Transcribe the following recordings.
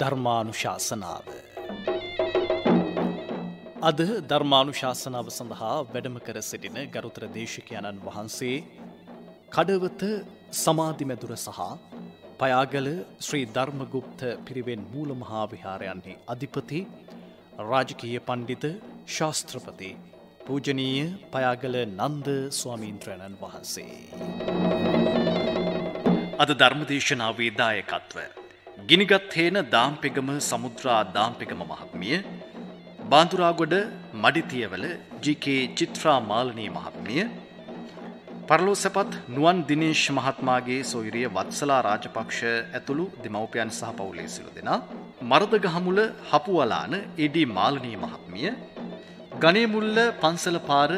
ධර්මානුශාසනාව. අද ධර්මානුශාසනාව සඳහා වැඩම කර සිටින ගරුතර දේශකයන්න් වහන්සේ කඩවත සමාධිමැදුර සහ පයාගල ශ්‍රී ධර්මගුප්ත පිරිවෙන් මූල මහා විහාරයන්හි අධිපති රාජකීය පණ්ඩිත ශාස්ත්‍රපති පූජනීය පයාගල නන්ද ස්වාමීන්ද්‍රයන්න් වහන්සේ. අද ධර්මදේශනාවේ දායකත්ව ගිනිගත් හේන දාම්පෙගම සමුද්‍රා දාම්පෙගම මහත්මිය, බාඳුරාගොඩ මඩිතියවල ජී.කේ. චිත්‍රා මාලනී මහත්මිය, පරලෝසපත් නුවන් දිනේෂ් මහත්මාගේ සොයුරිය වත්සලා රාජපක්ෂ ඇතුළු දෙමව්පියන් සහ පවුලේ සියලු දෙනා, මරදගහමුල හපුවලාන ඒ.ඩී. මාලනී මහත්මිය, ගණේමුල්ල පන්සල පාර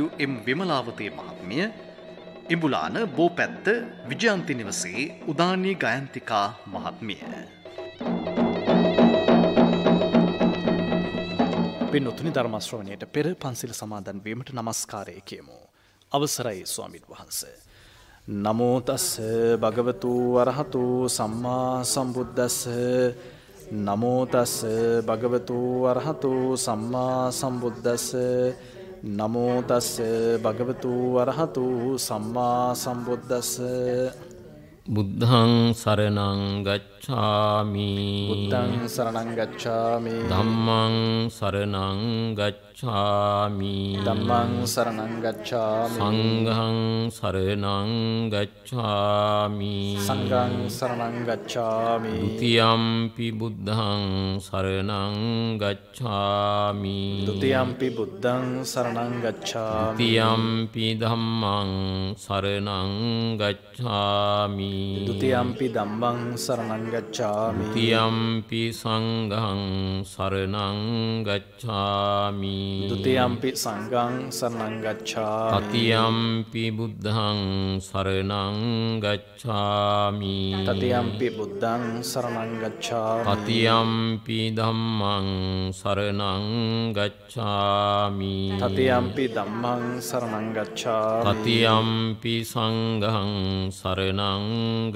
W.M. විමලාවතී මහත්මිය, ඉඹුලාන බෝපැත්ත විජයන්ති නිවසේ උදානී ගයන්තිකා මහත්මිය. පින්වත්නි, ධර්ම ශ්‍රවණයට පෙර පන්සිල් සමාදන් වීමට නමස්කාරය කියමු. අවසරයි ස්වාමීන් වහන්සේ. නමෝ තස් භගවතු අරහතු සම්මා සම්බුද්දස්ස. නමෝ තස් භගවතු අරහතු සම්මා සම්බුද්දස්ස. නමෝ තස් භගවතු අරහතු සම්මා සම්බුද්දස්ස. බුද්ධං සරණං ගච්ඡාමි. බුද්ධං සරණං ගච්ඡාමි. ධම්මං සරණං ගච්ඡාමි. ධම්මං සරණං ගච්ඡාමි. සංඝං සරණං ගච්ඡාමි. සංඝං සරණං ගච්ඡාමි. ဒ ුතියම්පි බුද්ධං සරණං ගච්ඡාමි. ဒ ුතියම්පි බුද්ධං සරණං ගච්ඡාමි. ဒ ුතියම්පි ධම්මං සරණං ගච්ඡාමි. ဒ ුතියම්පි ධම්මං සරණං ගච්ඡාමි. ဒ ුතියම්පි සංඝං සරණං ගච්ඡාමි. ဒ ුතියම්පි සංඝං සරණං ගච්ඡාමි. තතියම්පි බුද්ධං සරණං ගච්ඡාමි. තතියම්පි බුද්ධං සරණං ගච්ඡාමි. තතියම්පි ධම්මං සරණං ගච්ඡාමි. තතියම්පි ධම්මං සරණං ගච්ඡාමි. තතියම්පි සංඝං සරණං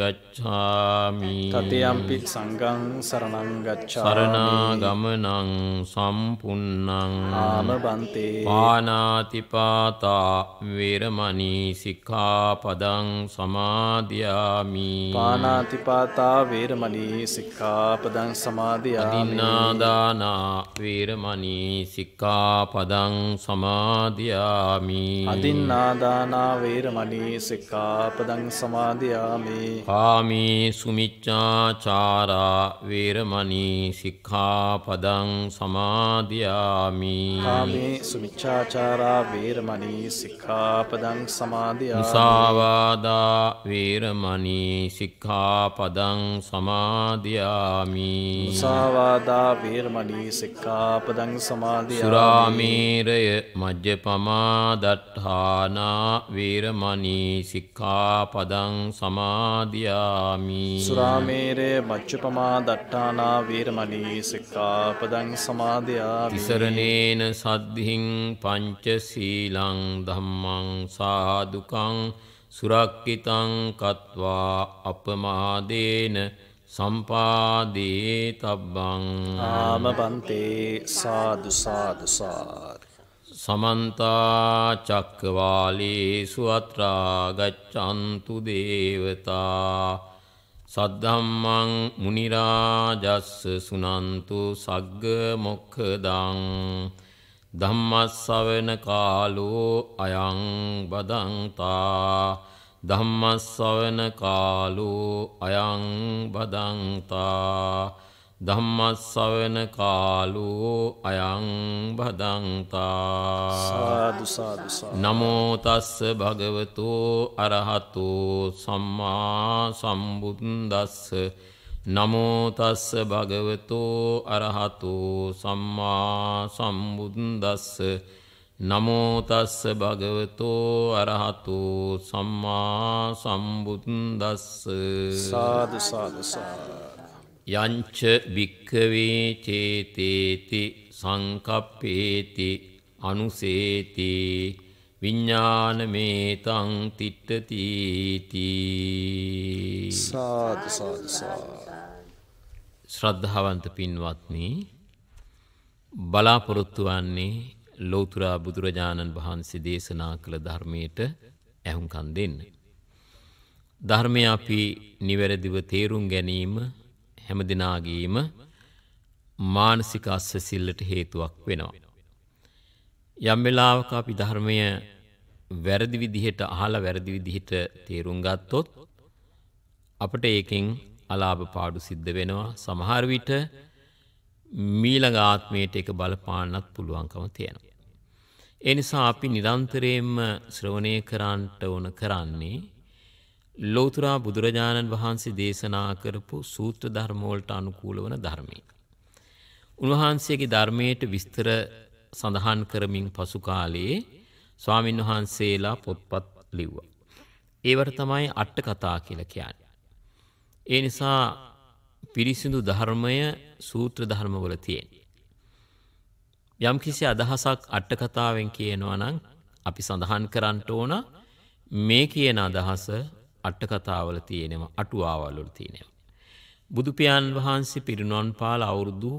ගච්ඡාමි. තතියම්පි සංඝං සරණං ගච්ඡාමි. සරණාගමනං සම්පුන්නං ආමබන්තේ. පානාතිපාතා වේරමණී සික්ඛාපදං සමාදියාමි. පානාතිපාතා වේරමණී සික්ඛාපදං සමාදියාමි. අදින්නාදානා වේරමණී සික්ඛාපදං සමාදියාමි. අදින්නාදානා වේරමණී සික්ඛාපදං සමාදියාමි. කාමී සුමිච්ඡාචාරා වේරමණී සික්ඛාපදං සමාදියාමි. කාමේ සුමිච්ඡාචාරා වේරමණී සික්ඛාපදං සමාදියාමි. මුසාවාදා වේරමණී සික්ඛාපදං සමාදියාමි. මුසාවාදා වේරමණී සික්ඛාපදං සමාදියාමි. සුරාමේරය මජ්ජපමා දට්ඨානා වේරමණී සික්ඛාපදං සමාදියාමි. සුරාමේරය මජ්ජපමා දට්ඨානා වේරමණී සික්ඛාපදං සමාදියාමි. තිසරණේන සද්ධින් පංචශීලං ධම්මං සාදුකං සුරක්ඛිතං කତ୍වා අපමාදේන සම්පාදේ තබ්බං. ආමබන්තේ. සාදු සාදු සාදු. සමන්ත චක්කවාලේසු අත්‍රා ගච්ඡන්තු දේවතා සද්ධම්මං මුනි රාජස්ස සුනන්තු සග්ග මොක්ඛදං. ධම්මස්සවන කාලෝ අයං බදන්තා. ධම්මස්සවන කාලෝ අයං බදන්තා. ධම්මස්සවන කාලෝ අයං බදන්තා. සාදු සාදු සාදු. නමෝ තස්ස භගවතු අරහතු සම්මා සම්බුද්දස්ස. නමෝ තස්ස භගවතු අරහතු සම්මා සම්බුද්දස්ස. නමෝ තස්ස භගවතු අරහතු සම්මා සම්බුද්දස්ස. සාදු සාදු සාදු. යංච භික්ඛවේ චේතේති සංකප්පේති අනුසේති විඤ්ඤාණමේතං තිට්ඨති. සාදු සාදු සාදු. ශ්‍රද්ධාවන්ත පින්වත්නි, බලාපොරොත්තු වන්නේ ලෞතර බුදුරජාණන් වහන්සේ දේශනා කළ ධර්මයට ඇහුම්කන් දෙන්න. ධර්මය අපි නිවැරදිව තේරුම් ගැනීම හැම දිනාගේම මානසික අස්වැසිල්ලට හේතුවක් වෙනවා. යම් වෙලාවක අපි ධර්මය වැරදි විදිහට අහලා වැරදි විදිහට තේරුම් ගත්තොත් අපට ඒකෙන් අලාභ පාඩු සිද්ධ වෙනවා. සමහර විට මීළඟ ආත්මයට ඒක බලපාන්නත් පුළුවන්කම තියෙනවා. ඒ නිසා අපි නිරන්තරයෙන්ම ශ්‍රවණය කරන්නට ඕන කරන්නේ ලෞතර බුදුරජාණන් වහන්සේ දේශනා කරපු සූත්‍ර ධර්ම වලට අනුකූල වන ධර්මයි. උන්වහන්සේගේ ධර්මයට විස්තර සඳහන් කරමින් පසු කාලයේ ස්වාමින් වහන්සේලා පොත්පත් ලිව්වා. ඒවට තමයි අට කතා කියලා කියන්නේ. ඒ නිසා පිරිසිදු ධර්මය සූත්‍ර ධර්මවල තියෙනවා. යම්කිසි අදහසක් අට කතාවෙන් කියනවා නම් අපි සඳහන් කරන්න ඕන මේ කියන අදහස අට කතාවල තියෙනවා, අටුවාවල් වල තියෙනවා. බුදු පියාණන් වහන්සේ පිරිනුවන් පාල අවුරුදු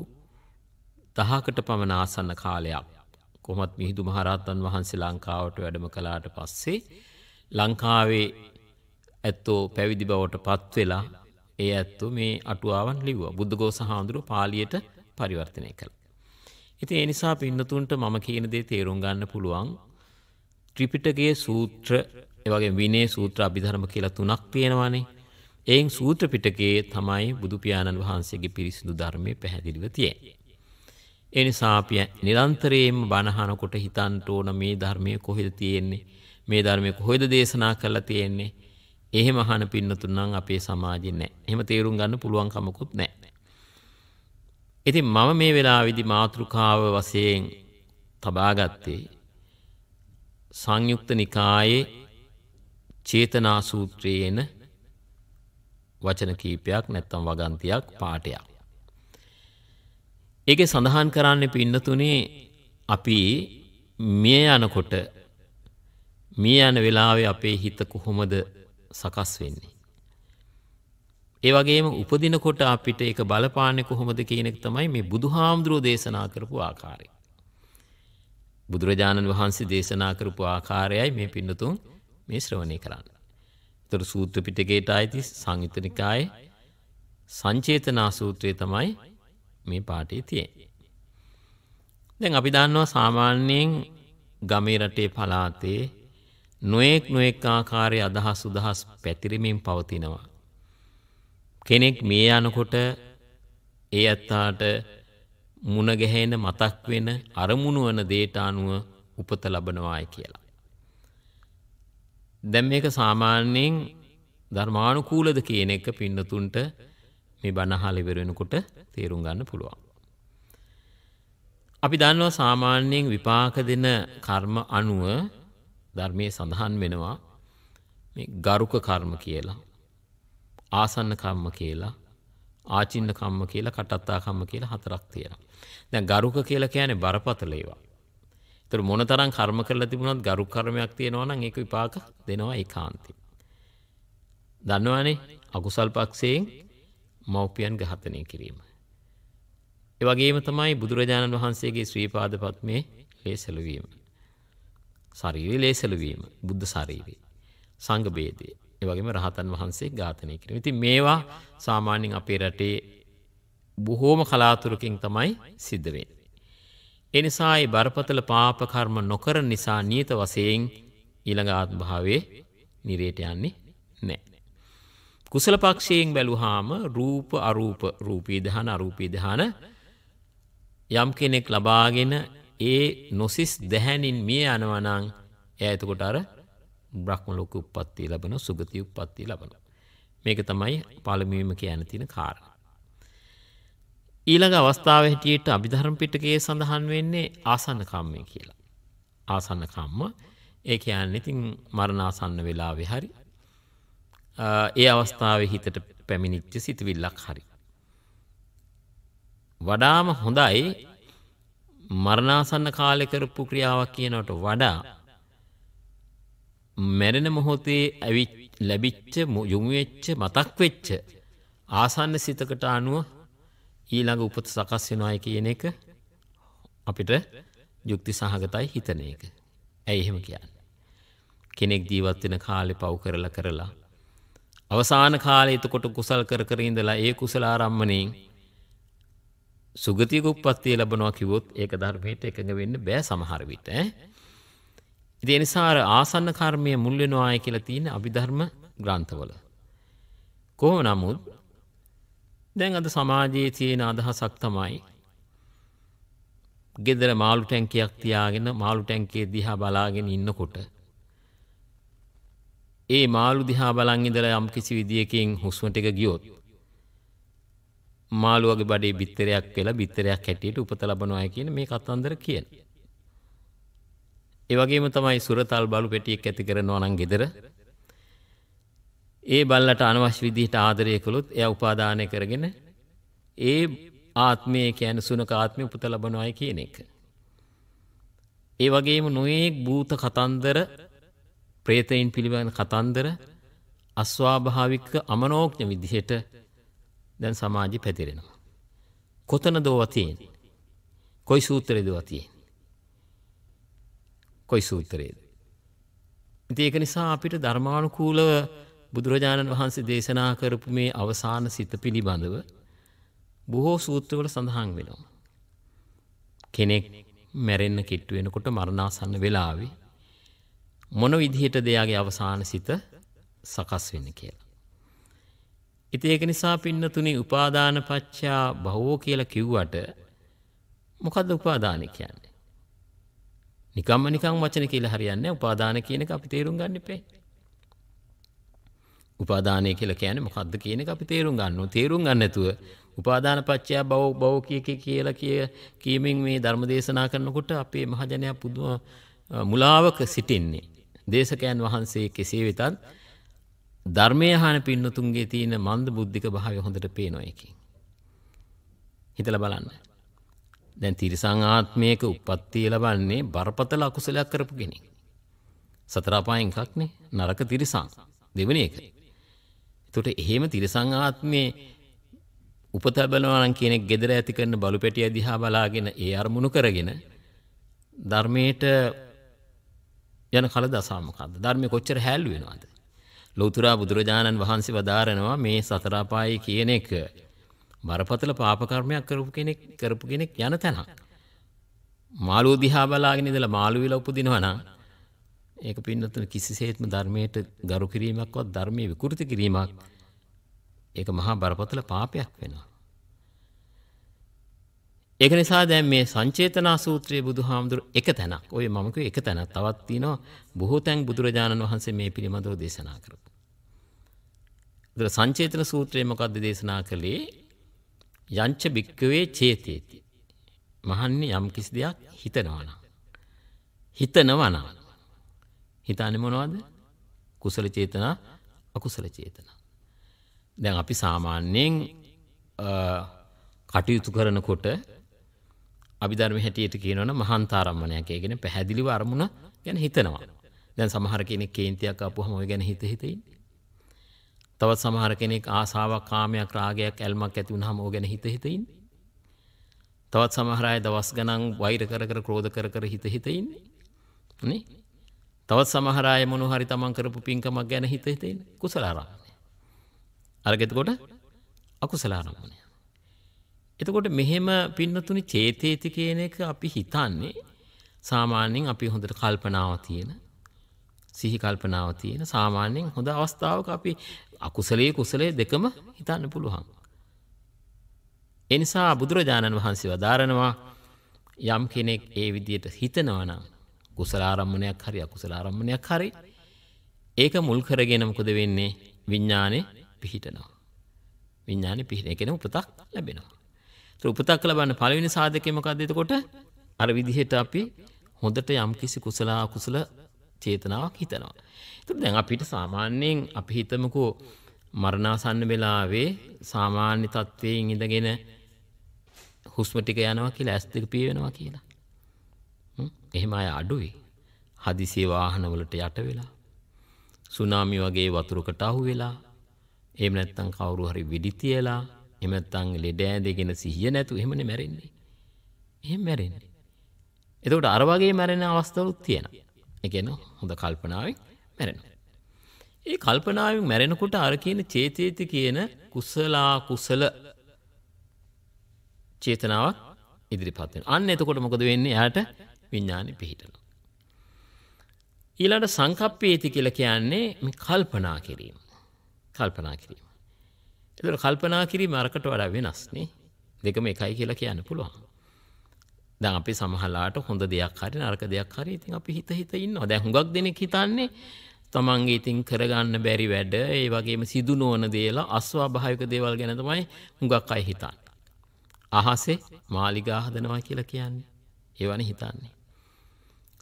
10කට පමණ ආසන්න කාලයක් කොහොමත් මිහිඳු මහරහතන් වහන්සේ ලංකාවට වැඩම කළාට පස්සේ ලංකාවේ ඇත්තෝ පැවිදි බවට පත් වෙලා ඒ ඇත්තෝ මේ අටුවාවන් ලිව්වා. බුද්ධඝෝස හාමුදුරුවෝ පාලියට පරිවර්තනය කළා. ඉතින් ඒ නිසා පින්නතුන්ට මම කියන දේ තේරුම් ගන්න පුළුවන්. ත්‍රිපිටකයේ සූත්‍ර, ඒ වගේම විනය සූත්‍ර, අභිධර්ම කියලා තුනක් තියෙනවානේ. එයින් සූත්‍ර පිටකයේ තමයි බුදු පියාණන් වහන්සේගේ පිරිසිදු ධර්මයේ පැහැදිලිව තියෙන්නේ. ඒ නිසා අපි නිරන්තරයෙන්ම බණහනකොට හිතන්න ඕන මේ ධර්මයේ කොහෙද තියෙන්නේ? මේ ධර්මයේ කොහෙද දේශනා කරලා තියෙන්නේ? එහෙම අහන පින්නතුන් නම් අපේ සමාජෙ නැහැ. එහෙම තේරුම් ගන්න පුළුවන් කමකුත් නැහැ. ඉතින් මම මේ වෙලාවේදී මාතෘකාව වශයෙන් තබා ගත්තේ සංයුක්ත නිකායේ චේතනා සූත්‍රයේ එන වචන කීපයක් නැත්නම් වගන්තියක් පාඩයක්. ඒකේ සඳහන් කරන්නේ පින්නතුනේ අපි මිය යනකොට මිය යන වෙලාවේ අපේ හිත කොහොමද සකස් වෙන්නේ? ඒ වගේම උපදිනකොට අපිට ඒක බලපාන්නේ කොහොමද කියන එක තමයි මේ බුදුහාමුදුරෝ දේශනා කරපු ආකාරය. බුදුරජාණන් වහන්සේ දේශනා කරපු ආකාරයයි මේ පින්නතුන් මේ ශ්‍රවණය කරන්නේ. ඒතර සූත්‍ර පිටකයට ආйти සංයුත්ත නිකායේ සංචේතනා සූත්‍රය තමයි මේ පාඩේ තියෙන්නේ. දැන් අපි දන්නවා සාමාන්‍යයෙන් ගමේ රටේ පළාතේ නොඑක් ආකාරයේ අදහස් උදහස් පැතිරෙමින් පවතිනවා. කෙනෙක් මේ යනකොට ඒ අත්තාට මුණ ගැහෙන මතක් වෙන අරමුණු වන දේට අනුව උපත ලබනවායි කියලා. දැන් මේක සාමාන්‍යයෙන් ධර්මානුකූලද කියන එක පින්නතුන්ට මේ බණ අහලා ඉවර වෙනකොට තේරුම් ගන්න පුළුවන්. අපි දන්නවා සාමාන්‍යයෙන් විපාක දෙන කර්ම අනුව ධර්මයේ සඳහන් වෙනවා මේ ගරුක කර්ම කියලා, ආසන්න කම්ම කියලා, ආචින්න කම්ම කියලා, කටත්තා කම්ම කියලා හතරක් තියෙනවා. දැන් ගරුක කියලා කියන්නේ බරපතල ඒවා. ඒතර මොනතරම් කර්ම කරලා තිබුණත් ගරුක කර්මයක් තියෙනවා නම් ඒක විපාක දෙනවා ඒකාන්තයෙන්. දන්නවනේ අකුසල් පක්ෂයෙන් මව්පියන් ඝාතනය කිරීම. ඒ වගේම තමයි බුදුරජාණන් වහන්සේගේ ශ්‍රී පාද පද්මේ ලේසලවීම. ශරීරයේ ලේසලවීම, බුද්ධ ශරීරය, සංඝ බේදය, ඒ වගේම රහතන් වහන්සේ ඝාතනය කිරීම. ඉතින් මේවා සාමාන්‍යයෙන් අපේ රටේ බොහෝම කලාතුරකින් තමයි සිද්ධ වෙන්නේ. ඒ නිසා මේ බරපතල පාප කර්ම නොකරන නිසා නියත වශයෙන් ඊළඟ ආත්ම භාවයේ නිරේට යන්නේ නැහැ. කුසල පක්ෂයෙන් බැලුවාම රූප අරූප, රූපී දහන අරූපී දහන යම් කෙනෙක් ලබාගෙන ඒ නොසිස් දැහැනින් මිය යනවා නම් එයා එතකොට අර බ්‍රහ්ම ලෝක උප්පත්තිය ලැබෙන, සුගති උප්පත්තිය ලැබෙන. මේක තමයි පළමුවෙන්ම කියන්න තියෙන කාරණා. ඊළඟ අවස්ථාවේ හැටියට අභිධර්ම පිටකයේ සඳහන් වෙන්නේ ආසන්න කම්මය කියලා. ආසන්න කම්ම ඒ කියන්නේ ඉතින් මරණාසන්න වෙලාවේ හරි ඒ අවස්ථාවේ හිතට පැමිණිච්ච සිතුවිල්ලක් හරි. වඩාම හොඳයි මරණාසන්න කාලේ කරපු ක්‍රියාවක් කියනකට වඩා මරණ මොහොතේ ලැබිච්ච යොමු වෙච්ච මතක් වෙච්ච ආසන්න සිතකට අනුව ඊළඟ උපත සකස් වෙනවායි කියන එක අපිට යුක්ති සහගතයි හිතන එක. ඇයි එහෙම කියන්නේ? කෙනෙක් ජීවත් වෙන කාලේ පව් කරලා අවසාන කාලේ එතකොට කුසල් කර ඉඳලා ඒ කුසල ආරම්මණයෙන් සුගතියක උප්පත්තිය ලැබනවා කිව්වොත් ඒක ධර්මයට එකඟ වෙන්න බෑ සමහර විට. ඒ නිසා ආසන්න කර්මය මුල් වෙනවායි කියලා තියෙන අභිධර්ම ග්‍රන්ථවල. කොහොම නමුත් දැන් අද සමාජයේ තියෙන අදහසක් තමයි ගෙදර මාළු ටැංකියක් තියාගෙන මාළු ටැංකිය දිහා බලාගෙන ඉන්නකොට ඒ මාළු දිහා බලන් ඉඳලා යම් කිසි විදියකින් හුස්ම ටික ගියොත් මාළුවගේ බඩේ බිත්තරයක් වෙලා බිත්තරයක් හැටියට උපත ලබනවා කියන මේ කතන්දර කියන. ඒ වගේම තමයි සුරතල් බලු පෙටියක් ඇති කරනවා නම් ගෙදර ඒ බල්ලට අනවශ්‍ය විදිහට ආදරය කළොත් එයා උපාදානය කරගෙන ඒ ආත්මය කියන්නේ සුනක ආත්මය උපත ලබනවායි කියන එක. ඒ වගේම නොයේක් භූත කතන්දර ප්‍රේතයින් පිළිබඳ කතන්දර අස්වාභාවික අමනෝඥ විදිහට දැන් සමාජෙ පැතිරෙනවා. කොතනද ඒවා තියෙන්නේ? කොයි සූත්‍රයේද ඒවා තියෙන්නේ? කොයි සූත්‍රයේද? ඉතින් ඒක නිසා අපිට ධර්මානුකූලව බුදුරජාණන් වහන්සේ දේශනා කරපු මේ අවසාන සිත පිළිබඳව බොහෝ සූත්‍රවල සඳහන් වෙනවා. කෙනෙක් මැරෙන්න කිට්ටු වෙනකොට මරණාසන්න වෙලාවේ මොන විදිහටද එයාගේ අවසාන සිත සකස් වෙන්නේ කියලා. ඉතින් ඒක නිසා පින්නතුනි උපාදාන පච්චා භවෝ කියලා කිව්වට මොකද්ද උපාදාන කියන්නේ? නිකම්ම නිකම් වචන කියලා හරියන්නේ නැහැ. උපාදාන කියන එක අපි තේරුම් ගන්න ඉපේ. උපාදානය කියලා කියන්නේ මොකද්ද කියන එක අපි තේරුම් ගන්න ඕනේ. තේරුම් ගන්න නැතුව උපාදාන පච්චය භව කියලා කීමෙන් මේ ධර්ම දේශනා කරනකොට අපේ මහජනයා පුදුම මුලාවක සිටින්නේ. දේශකයන් වහන්සේ කෙසේ වෙතත් ධර්මයේ අහන පින්නතුන්ගේ තියෙන මන්ද බුද්ධික භාවය හොඳට පේනවා එකකින්. හිතලා බලන්න. දැන් තිරිසං ආත්මයක උප්පත්තිය ලබන්නේ බරපතල අකුසලයක් කරපු කෙනෙක්. සතර අපායන් එකක්නේ නරක තිරිසං. දෙවෙනි එක. එතකොට එහෙම තිරිසං ආත්මේ උපත ලැබනවා නම් කෙනෙක් gedara ඇති කරන බලු පැටිය දිහා බලාගෙන ඒ අරමුණු කරගෙන ධර්මයට යන කල දසා මොකද්ද? ධර්මයේ කොච්චර හැල්ලු වෙනවද? ලෞතර බුදුරජාණන් වහන්සේ වදාරනවා මේ සතර අපායේ කියන එක බරපතල පාප කර්මයක් කරපු කෙනෙක් යන තැනක්. මාළුව දිහා බලාගෙන ඉඳලා මාළු විලා උපදිනවා නම් ඒක පින්නතුන කිසිසේත්ම ධර්මයට ගරු කිරීමක්වත් ධර්මයේ විකෘති කිරීමක් ඒක මහා බරපතල පාපයක් වෙනවා. ඒක නිසා දැන් මේ සංචේතනා සූත්‍රයේ බුදුහාමුදුරු එක තැනක් ඔය මම කිව්ව එක තැනක් තවත් තියෙනවා බොහෝ තැන් බුදුරජාණන් වහන්සේ මේ පිළිබඳව දේශනා කරපු. ඒතර සංචේතන සූත්‍රයේ මොකද්ද දේශනා කළේ? යංච බික්කවේ චේතේති. මහන්නේ යම් කිසි දෙයක් හිතනවා නම් හිතන්නේ මොනවද? කුසල චේතනා අකුසල චේතනා. දැන් අපි සාමාන්‍යයෙන් කටයුතු කරනකොට අභිධර්ම හැටියට කියනවනම් මහාන්තාරම්මණයක්. ඒ කියන්නේ පැහැදිලිව අරමුණ ගැන හිතනවා. දැන් සමහර කෙනෙක් කේන්තියක් ආපුවම ඔය ගැන හිත ඉන්නේ. තවත් සමහර කෙනෙක් ආසාවක්, කාමයක්, රාගයක්, ඇල්මක් ඇති වුනහම ඔය ගැන හිත ඉන්නේ. තවත් සමහර අය දවස් ගණන් වෛර කර ක්‍රෝධ කර හිත ඉන්නේ. නේ? තවත් සමහර අය මොනවා හරි තමන් කරපු පින්කමක් ගැන හිත ඉන්නේ. කුසල ආරම්භය. අරගෙතකොට අකුසල ආරම්භය. එතකොට මෙහෙම පින්නතුනි චේතේති කියන එක අපි හිතන්නේ සාමාන්‍යයෙන් අපි හොඳට කල්පනාව තියෙන සිහි කල්පනාව තියෙන සාමාන්‍යයෙන් හොඳ අවස්ථාවක අපි අකුසලයේ කුසලයේ දෙකම හිතන්න පුළුවන්. ඒ නිසා බුදුරජාණන් වහන්සේ වදාරනවා යම් කෙනෙක් ඒ විදිහට හිතනවා නම් කුසල ආරම්මණයක් හරි අකුසල ආරම්මණයක් හරි ඒක මුල් කරගෙන මොකද වෙන්නේ? විඥානේ පිහිටනවා. විඥානේ පිහිටන එකෙන් උපතක් ලැබෙනවා. උපතක් ලබන්න පළවෙනි සාධකය මොකක්ද? එතකොට අර විදිහට අපි හොඳට යම් කිසි කුසල අකුසල චේතනාවක් හිතනවා. ඒත් දැන් අපිට සාමාන්‍යයෙන් අපි හිතමුකෝ මරණාසන්න වෙලාවේ සාමාන්‍ය තත්වයෙන් ඉඳගෙන හුස්ම ටික යනවා කියලා ඇස් දෙක පිය වෙනවා කියලා. එහෙම අය අඩුයි. හදිසිය වාහන වලට යට වෙලා සුනාමි වගේ වතුරකට අහු වෙලා එහෙම නැත්නම් කවුරු හරි වෙඩි තියලා එහෙම නැත්නම් ලෙඩ ඇඳගෙන සිහිය නැතු එහෙමනේ මැරෙන්නේ. එහෙම මැරෙන්නේ. එතකොට අර වගේ මැරෙන අවස්ථාවලුත් තියෙනවා. ඒ කියන්නේ හොඳ කල්පනාවෙන් මැරෙනවා. ඒ කල්පනාවෙන් මැරෙනකොට අර කියන චේතේති කියන කුසල චේතනාවක් ඉදිරිපත් වෙනවා. අන්න එතකොට මොකද වෙන්නේ? එයාට විඥානෙ පිහිටනවා. ඊළඟට සංකප්පේති කියලා කියන්නේ මේ කල්පනා කිරීම. කල්පනා කිරීම. එතකොට කල්පනා කිරීම අරකට වඩා වෙනස් නේ. දෙකම එකයි කියලා කියන්න පුළුවන්. දැන් අපි සමහරලාට හොඳ දෙයක් හරි නරක දෙයක් හරි ඉතින් අපි හිත ඉන්නවා. දැන් හුඟක් දෙනෙක් හිතන්නේ තමන්ගේ ඉතින් කරගන්න බැරි වැඩ, ඒ වගේම සිදු නොවන දේවල්, අස්වාභාවික දේවල් ගැන තමයි හුඟක් අය හිතන්නේ. අහසේ මාලිගා හදනවා කියලා කියන්නේ. ඒවනේ හිතන්නේ.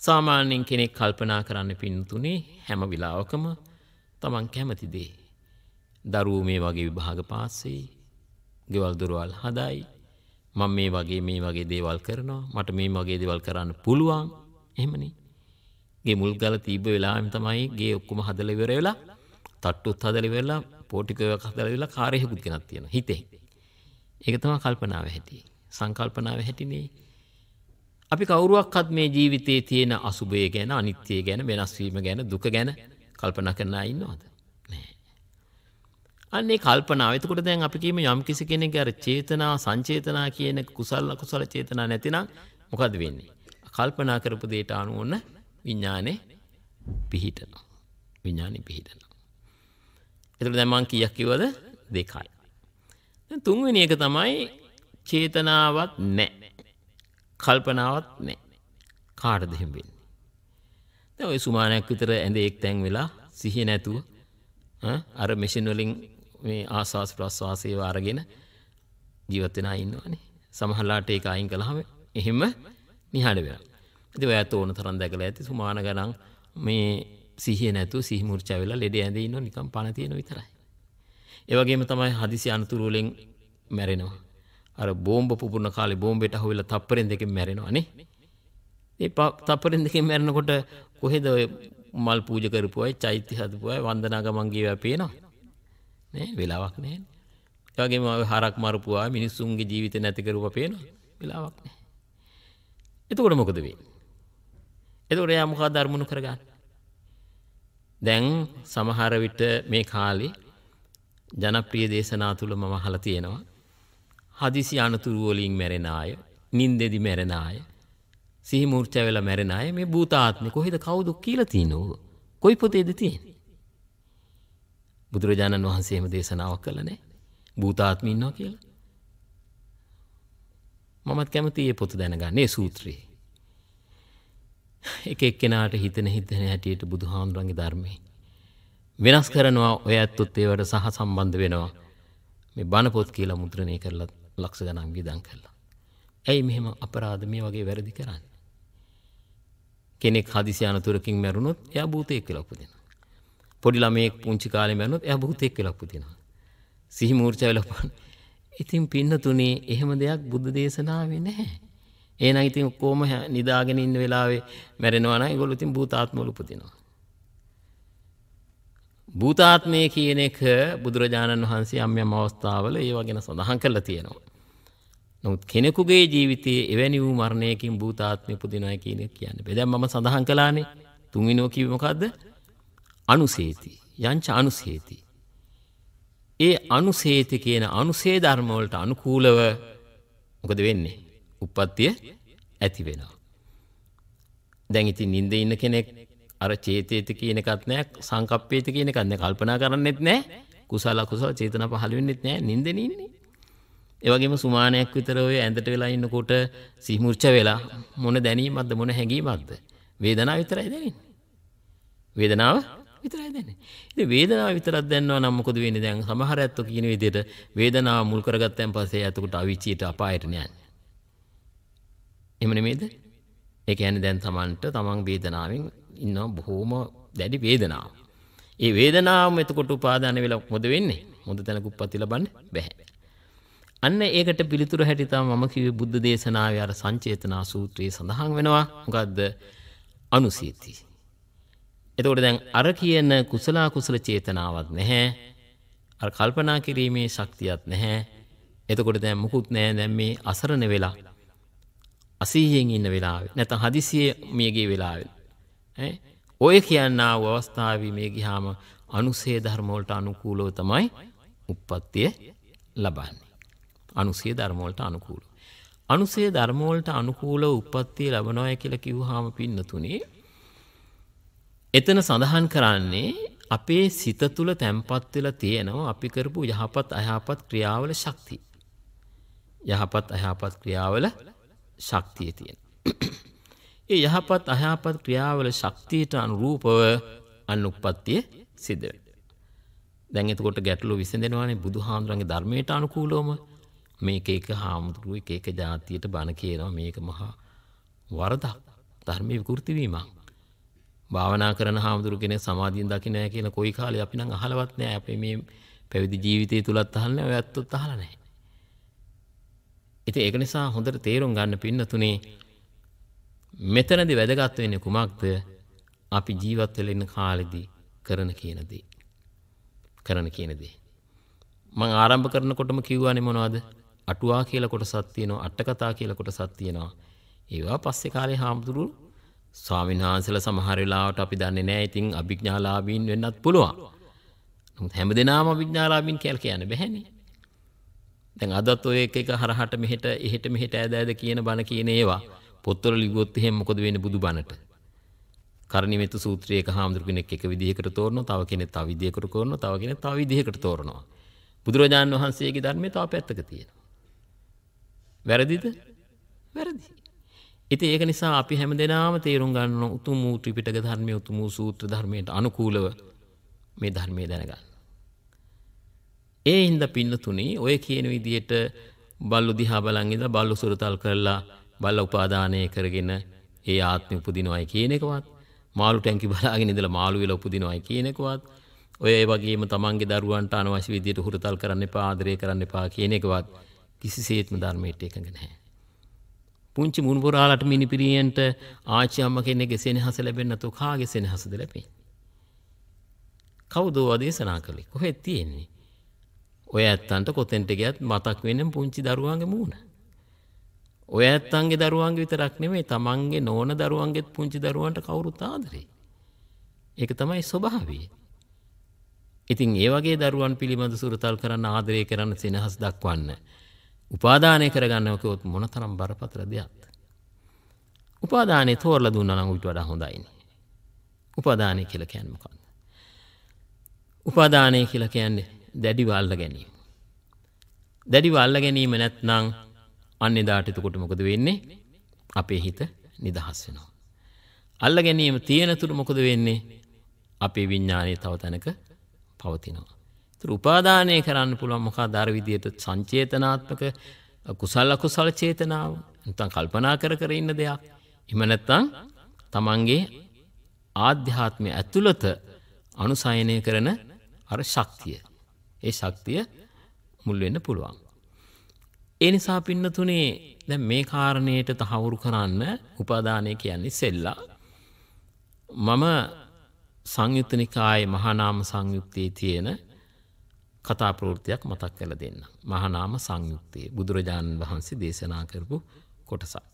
සාමාන්‍යයෙන් කෙනෙක් කල්පනා කරන්න පින්තුනේ හැම වෙලාවකම තමන් කැමති දේ. දරුවෝ මේ වගේ විභාග පාස් වෙයි. ගෙවල් දොරවල් හදයි. මම මේ වගේ දේවල් කරනවා. මට මේ වගේ දේවල් කරන්න පුළුවන්. එහෙමනේ. ගේ මුල් ගල තීබ වෙලාවෙම තමයි ගේ ඔක්කොම හදලා ඉවර වෙලා, තට්ටුත් හදලා ඉවරලා, පෝටිකයක් හදලා ඉවරලා කාර්යයකුත් ගෙනත් තියෙනවා හිතේ. ඒක තමයි කල්පනාවේ හැටි. සංකල්පනාවේ හැටිනේ. අපි කවුරුවක්වත් මේ ජීවිතයේ තියෙන අසුභය ගැන, අනිත්‍යය ගැන, වෙනස් වීම ගැන, දුක ගැන කල්පනා කරන අය ඉන්නවද? නැහැ. අන්නේ කල්පනාව. එතකොට දැන් අපි කියමු යම් කිසි කෙනෙක්ගේ අර චේතනා, සංචේතනා කියන කුසල අකුසල චේතනා නැතිනම් මොකද වෙන්නේ? කල්පනා කරපු දෙයට අනුව ඔන්න විඥානේ පිහිටනවා. විඥානේ පිහිටනවා. එතකොට දැන් මම කීයක් කිව්වද? 2යි. දැන් තුන්වෙනි එක තමයි චේතනාවක් නැහැ. කල්පනාවක් නැහැ. කාටද එහෙම වෙන්නේ? දැන් ඔය සුමානයක් විතර ඇඳේ එක් තැන් වෙලා සිහිය නැතුව අර මැෂින් වලින් මේ ආස්වාස් ප්‍රස්වාසයව අරගෙන ජීවත් වෙන අය ඉන්නවනේ. සමහරලාට ඒක අයින් කළාම එහෙම නිහඬ වෙනවා. ඉතින් ඔයත් ඕන තරම් දැකලා ඇති සුමාන ගණන් මේ සිහිය නැතුව සිහි මුර්චා වෙලා ලෙඩ ඇඳේ ඉන්නව නිකන් පණ තියෙන විතරයි. ඒ වගේම තමයි හදිසි අනතුරු වලින් මැරෙනවා. අර බෝම්බ පුපුරන කාලේ බෝම්බෙට අහුවෙලා තප්පරෙන් දෙකෙන් මැරෙනවා නේ. ඒ තප්පරෙන් දෙකෙන් මැරෙනකොට කොහෙද ඔය මල් පූජා කරපු අය, චෛත්‍ය හදපු අය, වන්දනා ගමන් ගියවා පේනවා. නේ වෙලාවක් නැහැ. ඒ වගේම ඔය හරක් මරපු අය මිනිස්සුන්ගේ ජීවිත නැති කරුවා පේනවා. වෙලාවක් නැහැ. එතකොට මොකද වෙන්නේ? එතකොට එයා මොකක්ද අරමුණු කරගන්නේ? දැන් සමහර විට මේ කාලේ ජනප්‍රිය දේශනා තුල මම අහලා තියෙනවා. හදිසි අනතුරු වලින් මැරෙන අය, නින්දෙදි මැරෙන අය, සිහි මූර්ඡා වෙලා මැරෙන අය මේ භූතාත්මේ කොහෙද කවුද කියලා තිනෝ? කොයි පොතේද තියෙන්නේ? බුදුරජාණන් වහන්සේ එහෙම දේශනාවක් කළා නේ. භූතාත්මේ ඉන්නවා කියලා. මමත් කැමතියි මේ පොත දැනගන්න. මේ සූත්‍රේ. එක එක්කෙනාට හිතෙන හැටියට බුදුහාමුදුරන්ගේ ධර්මයේ වෙනස් කරනවා. ඔය ඇත්තොත් ඒවට සහ සම්බන්ධ වෙනවා. මේ බණ පොත් කියලා මුද්‍රණය කරලා ලක්ෂ ගණන් වියදම් කළා. ඇයි මෙහෙම අපරාධ මේ වගේ වැරදි කරන්නේ? කෙනෙක් හදිසි අනතුරකින් මැරුණොත් එයා භූතයෙක් කියලා උපදිනවා. පොඩි ළමයෙක් පුංචි කාලේ මැරුණොත් එයා භූතයෙක් කියලා උපදිනවා. සිහි මූර්ඡා වෙලා පන. ඉතින් පින්නතුනේ එහෙම දෙයක් බුද්ධ දේශනාවේ නැහැ. එහෙනම් ඉතින් කොහොම නිදාගෙන ඉන්න වෙලාවේ මැරෙනවා නම් ඒගොල්ලෝ ඉතින් භූතාත්මවල උපදිනවා. භූතාත්මය කියන එක බුදුරජාණන් වහන්සේ යම් අවස්ථාවල ඒව ගැන සඳහන් කරලා තියෙනවා. නමුත් කෙනෙකුගේ ජීවිතයේ එවැනි වූ මරණයකින් භූතාත්මය උපදිනවා කියන එක කියන්නේ බෑ. දැන් මම සඳහන් කළානේ තුන්වෙනිව කිව්වේ මොකද්ද? අනුසේති. යංච අනුසේති. ඒ අනුසේති කියන අනුසේ ධර්ම වලට අනුකූලව මොකද වෙන්නේ? උප්පත්තිය ඇති වෙනවා. දැන් ඉතින් නිින්දේ ඉන්න කෙනෙක් අර චේතේති කියන එකත් නැහැ, සංකප්පේති කියන එකත් නැහැ, කල්පනා කරන්නෙත් නැහැ, කුසල අකුසල චේතනා පහළ වෙන්නෙත් නැහැ, නිින්දෙන් ඉන්නේ. ඒ වගේම සුමානයක් විතර ඔය ඇඳට වෙලා ඉන්නකොට සිහිමුර්ච වෙලා මොන දැනීමක්ද මොන හැඟීමක්ද? වේදනාව විතරයි දැනෙන්නේ. වේදනාව විතරයි දැනෙන්නේ. ඉතින් වේදනාව විතරක් දැනනවා නම් මොකද වෙන්නේ? දැන් සමහර ඇත්තෝ කියන විදිහට වේදනාව මුල් කරගත්තන් පස්සේ එතකොට අවිචියට අපායට යන්නේ. එහෙම නෙමෙයිද? ඒ කියන්නේ දැන් තමන් වේදනාවෙන් ඉන්න බොහෝම දැඩි වේදනාවක්. ඒ වේදනාවම එතකොට උපාදාන වෙලා මොකද වෙන්නේ? මොකද තැනක උප්පත්ති ලබන්න බෑ. අන්න ඒකට පිළිතුරු හැටි තමයි මම කිව්වේ බුද්ධ දේශනාවේ අර සංචේතනා සූත්‍රයේ සඳහන් වෙනවා. මොකද්ද? අනුසීති. එතකොට දැන් අර කියන කුසල කුසල චේතනාවක් නැහැ. අර කල්පනා කිරීමේ ශක්තියක් නැහැ. එතකොට දැන් මුකුත් නෑ දැන් මේ අසරණ වෙලා අසීයෙන් ඉන්න වෙලාවේ නැත්නම් හදිසියේ මිය ගිය වෙලාවේ ඈ ඔය කියනා වූ අවස්ථාවේ මේ ගියාම අනුසේ ධර්ම වලට අනුකූලව තමයි උප්පත්තිය ලබන්නේ. අනුසේ ධර්ම වලට අනුකූලව. අනුසේ ධර්ම වලට අනුකූලව උප්පත්තිය ලබනවා කියලා කිව්වහම පින්නතුනේ එතන සඳහන් කරන්නේ අපේ සිත තුළ තැම්පත් වෙලා තියෙනවා අපි කරපු යහපත් අයහපත් ක්‍රියාවල ශක්තිය. යහපත් අයහපත් ක්‍රියාවල ශක්තිය තියෙන. ඒ යහපත් අයහපත් ක්‍රියාවල ශක්තියට අනුරූපව අනුප්පත්තිය සිද්ධ වෙනවා. දැන් එතකොට ගැටලුව විසඳෙනවානේ බුදුහාමුදුරන්ගේ ධර්මයට අනුකූලවම මේක එක හාමුදුරුවෝ එක එක જાතියට බණ කියනවා මේක මහා වරදක් ධර්මයේ විකෘති වීමක්. භාවනා කරන හාමුදුරු කෙනෙක් සමාධියෙන් දකින්න නැහැ කියන කොයි කාලේ අපි නම් අහලවත් නැහැ. අපේ මේ පැවිදි ජීවිතය තුලත් අහලා නැහැ. ඔය ඇත්තොත් අහලා නැහැ. ඉතින් ඒක නිසා හොඳට තේරුම් ගන්න පින්නතුනේ මෙතනදී වැදගත් වෙන්නේ කුමක්ද? අපි ජීවත් වෙලා ඉන්න කාලෙදී කරන කියන දේ. කරන කියන දේ. මම ආරම්භ කරනකොටම කිව්වානේ මොනවද? අටුවා කියලා කොටසක් තියෙනවා, අට කතා කියලා කොටසක් තියෙනවා. ඒවා පස්සේ කාලේ හාමුදුරු ස්වාමීන් වහන්සේලා සමහර වෙලාවට අපි දන්නේ නැහැ. ඉතින් අභිඥාලාභීන් වෙන්නත් පුළුවන්. නමුත් හැමදෙනාම අභිඥාලාභීන් කියලා කියන්න බැහැනේ. දැන් අදත් ඔය එක එක හරහට මෙහෙට එහෙට මෙහෙට ඈද කියන බණ කියන ඒවා පොත්වල ලිව්වොත් එහෙම මොකද වෙන්නේ බුදු බණට? කරණීයමෙත්ත සූත්‍රයේ එක හාමුදුරු කෙනෙක් එක විදිහකට තෝරනවා, තව කෙනෙක් තව විදිහකට තෝරනවා, තව කෙනෙක් තව විදිහකට තෝරනවා. බුදුරජාණන් වහන්සේගේ ධර්මයේ තව පැත්තක තියෙනවා. වැරදිද? වැරදි. ඉතින් ඒක නිසා අපි හැමදෙනාම තේරුම් ගන්න උතුම් වූ ත්‍රිපිටක ධර්මයේ උතුම් වූ සූත්‍ර ධර්මයට අනුකූලව මේ ධර්මයේ දැනගන්න. ඒ හින්දා පින්නතුණි ඔය කියන විදිහට බල්ලු දිහා බලන් ඉඳලා බල්ලු සුරතල් කරලා බල්ල උපාදානය කරගෙන ඒ ආත්මෙ උපදිනවයි කියන එකවත් මාළු ටැංකි බලාගෙන ඉඳලා මාළු වෙලා උපදිනවයි කියන එකවත් ඔය ඒ වගේම තමන්ගේ දරුවන්ට අනවශ්‍ය විදිහට හුරතල් කරන්න එපා ආදරය කරන්න එපා කියන එකවත් කිසිසේත්ම ධර්මයට එකඟ නැහැ. පුංචි මුණුපුරාලට මිනිපිරියන්ට ආච්චි අම්මා කෙනෙක්ගේ සෙනෙහස ලැබෙන්නේ නැතු කාගේ සෙනෙහසද ලැබෙන්නේ? කවුද දේශනා කළේ? කොහෙද තියෙන්නේ? ඔය ඇත්තන්ට කොතෙන්ට ගියත් මතක් වෙන්නේ පුංචි දරුවන්ගේ මූණ. ඔය ඇත්තන්ගේ දරුවන්ගේ විතරක් නෙමෙයි තමන්ගේ නෝන දරුවන්ගේත් පුංචි දරුවන්ට කවුරුත් ආදරේ. ඒක තමයි ස්වභාවය. ඉතින් ඒ වගේ දරුවන් පිළිබඳ සුරතල් කරන්න ආදරය කරන්න සෙනෙහස් දක්වන්න උපාදානය කරගන්නව කිව්වොත් මොනතරම් බරපතල දෙයක්ද? උපාදානය තෝරලා දුන්නා නම් ඊට වඩා හොඳයිනේ. උපාදානය කියලා කියන්නේ මොකක්ද? උපාදානය කියලා කියන්නේ දැඩිව අල්ල ගැනීම. දැඩිව අල්ල ගැනීම නැත්නම් අන්නේ දාට එතකොට මොකද වෙන්නේ? අපේ හිත නිදහස් වෙනවා. අල්ල ගැනීම තියෙන තුරු මොකද වෙන්නේ? අපේ විඥානය තව තැනක පවතිනවා. ඒතර උපාදානය කරන්න පුළුවන් මොකක්ද? අර විදියට සංචේතනාත්මක කුසල අකුසල චේතනාව. නැත්නම් කල්පනා කර කර ඉන්න දෙයක්. එහෙම නැත්නම් තමන්ගේ ආධ්‍යාත්මය ඇතුළත අනුසයනය කරන අර ශක්තිය. ඒ ශක්තිය මුල් වෙන්න පුළුවන්. ඒ නිසා පින්නතුනේ දැන් මේ කාරණේට තහවුරු කරන්න උපාදානය කියන්නේ සෙල්ලා. මම සංයුත්ත නිකායේ මහා නාම සංයුත්තේ තියෙන කතා ප්‍රවෘත්තියක් මතක් කරලා දෙන්න. මහා නාම සංයුත්තේ බුදුරජාණන් වහන්සේ දේශනා කරපු කොටසක්.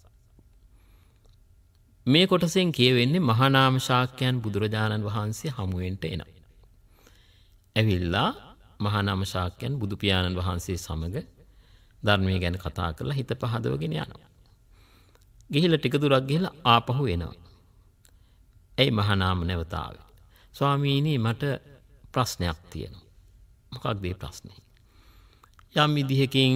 මේ කොටසෙන් කියවෙන්නේ මහා නාම ශාක්‍යයන් බුදුරජාණන් වහන්සේ හමුවෙන්ට එනවා. ඇවිල්ලා මහා නාම ශාක්‍යයන් බුදු පියාණන් වහන්සේ සමග ධර්මයේ ගැන කතා කරලා හිත පහදවගෙන යනවා. ගිහිල්ලා ටික දුරක් ගිහිල්ලා ආපහු එනවා. ඇයි මහා නාම නැවත ආවේ? ස්වාමීනි මට ප්‍රශ්නයක් තියෙනවා. මොකක්ද ඒ ප්‍රශ්නේ? යම් විදිහකින්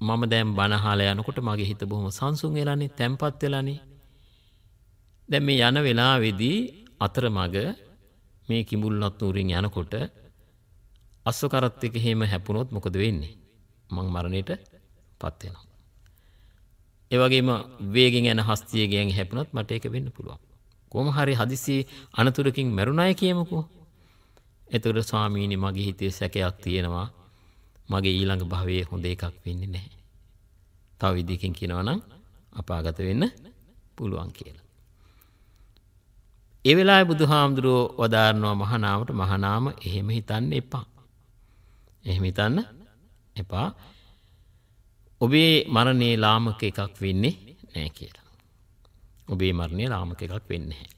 මම දැන් බණ අහලා යනකොට මගේ හිත බොහොම සංසුන් වෙලානේ, තැම්පත් වෙලානේ. දැන් මේ යන වෙලාවේදී අතරමඟ මේ කිඹුල්වත් නුරින් යනකොට අස්වකරත් එක එහෙම හැපුණොත් මොකද වෙන්නේ? මං මරණයට පත් වෙනවා. ඒ වගේම වේගෙන් යන හස්තියගෙන් හැපුණොත් මට ඒක වෙන්න පුළුවන්. කොහොම හරි හදිසි අනතුරකින් මැරුණාය කියමුකෝ. එතකොට ස්වාමීනි මගේ හිතේ සැකයක් තියෙනවා. මගේ ඊළඟ භවයේ හොඳ එකක් වෙන්නේ නැහැ. තව විදිහකින් කියනවා නම් අපාගත වෙන්න පුළුවන් කියලා. ඒ වෙලාවේ බුදුහාමුදුරුවෝ වදාරනවා මහා නාමට මහා නාම එහෙම හිතන්න එපා. එහෙම හිතන්න එපා. ඔබේ මරණේ ලාමක එකක් වෙන්නේ නැහැ කියලා. ඔබේ මරණේ ලාමක එකක් වෙන්නේ නැහැ.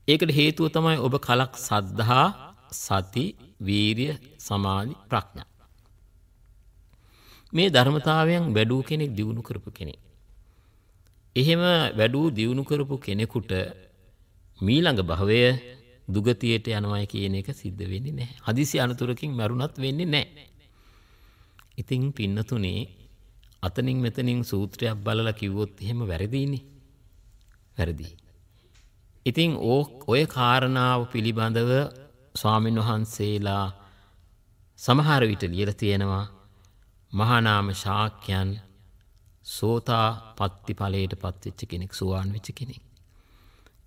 ඒකට හේතුව තමයි ඔබ කලක් සද්ධා, සති, වීරිය, සමාධි, ප්‍රඥා. මේ ධර්මතාවයන් වැඩූ කෙනෙක්, දියුණු කරපු කෙනෙක්. එහෙම වැඩූ දියුණු කරපු කෙනෙකුට මීළඟ භවය දුගතියට යනවා කියන එක සිද්ධ වෙන්නේ නැහැ. හදිසි අනතුරකින් මරුණත් වෙන්නේ නැහැ. ඉතින් පින්නතුනේ අතනින් මෙතනින් සූත්‍රයක් බලලා කිව්වොත් එහෙම වැරදීනේ. වැරදි. ඉතින් ඔය කාරණාව පිළිබඳව ස්වාමීන් වහන්සේලා සමහර විට ලියලා තියෙනවා මහා නාම ශාක්‍යයන් සෝතාපට්ටි ඵලයට පත්වෙච්ච කෙනෙක්, සෝවාන් වෙච්ච කෙනෙක්.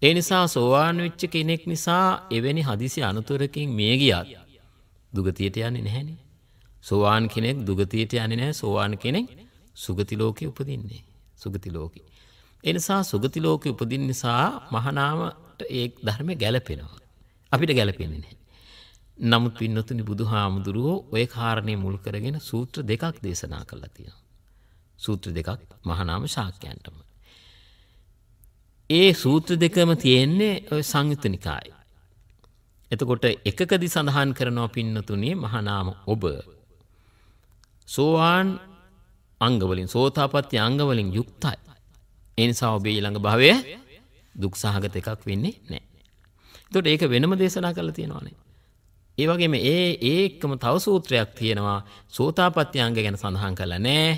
ඒ නිසා සෝවාන් වෙච්ච කෙනෙක් නිසා එවැනි හදිසි අනතුරකින් මිය ගියත් දුගතියට යන්නේ නැහැනේ. සෝවාන් කෙනෙක් දුගතියට යන්නේ නැහැ. සෝවාන් කෙනෙක් සුගති ලෝකේ උපදින්නේ. සුගති ලෝකේ. ඒ නිසා සුගති ලෝකේ උපදින්න නිසා මහා නාමට ඒ ධර්මය ගැලපෙනවා. අපිට ගැලපෙන්නේ නැහැ. නමුත් පින්නතුනි බුදුහාමුදුරුවෝ ওই කාරණේ මුල් කරගෙන සූත්‍ර දෙකක් දේශනා කළා තියෙනවා. සූත්‍ර දෙකක් මහා නාම ශාක්‍යයන්ටම. ඒ සූත්‍ර දෙකම තියෙන්නේ ඔය සංයුත්ත නිකායේ. එතකොට එකකදී සඳහන් කරනවා පින්නතුනි මහා නාම ඔබ සෝවාන් අංගවලින්, සෝතාපට්ටි අංගවලින් යුක්තයි. ඒ නිසා ඔබේ ඊළඟ භවයේ දුක් සහගත එකක් වෙන්නේ නැහැ. එතකොට ඒක වෙනම දේශනා කරලා තියෙනවානේ. ඒ වගේම ඒකම තව සූත්‍රයක් තියෙනවා සෝතාපට්ටි අංග ගැන සඳහන් කරලා නැහැ.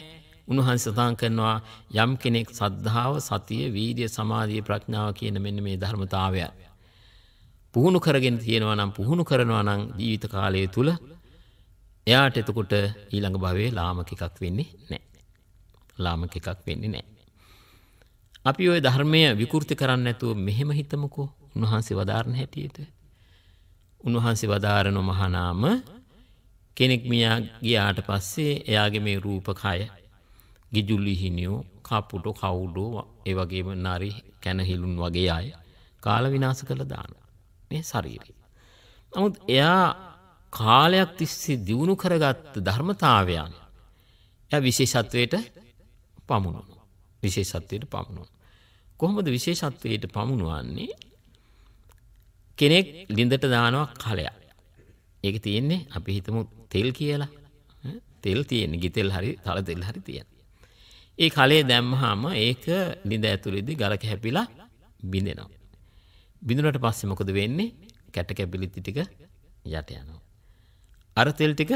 උන්වහන්සේ සඳහන් කරනවා යම් කෙනෙක් සද්ධාව, සතිය, වීර්ය, සමාධිය, ප්‍රඥාව කියන මෙන්න මේ ධර්මතාවය පුහුණු කරගෙන තියෙනවා නම්, පුහුණු කරනවා නම් ජීවිත කාලය තුල එයාට එතකොට ඊළඟ භවයේ ලාමක එකක් වෙන්නේ නැහැ. ලාමක එකක් වෙන්නේ නැහැ. අපි ওই ධර්මය විකෘති කරන්නේ නැතුව මෙහෙම හිතමුකෝ. උන්වහන්සේ වදාරන හැටියට. උන්වහන්සේ වදාරන මහා නාම කෙනෙක් මියා ගියාට පස්සේ එයාගේ මේ රූපකය ගිජුලිහිනියෝ, කපුටෝ, කවුඩෝ, ඒ වගේම නාරි කැනහිලුන් වගේ අය කාල විනාශ කරලා දානවා මේ ශරීරය. නමුත් එයා කාලයක් තිස්සේ දියුණු කරගත් ධර්මතාවයන් එයා විශේෂත්වයට පමුණුනවා. විශේෂත්වයට පමුණුනවා. කොහොමද විශේෂත්වයට පමුණුවන්නේ? කෙනෙක් ලිඳට දානවා කලයක්. ඒක තියෙන්නේ අපි හිතමු තෙල් කියලා. තෙල් තියෙන්නේ ගිතෙල් හරි තල තෙල් හරි තියෙන. ඒ කලේ දැම්මහම ඒක ලිඳ ඇතුළේදී ගලක හැපිලා බිඳෙනවා. බිඳුනට පස්සේ මොකද වෙන්නේ? කැට කැපිලිති ටික යට යනවා. අර තෙල් ටික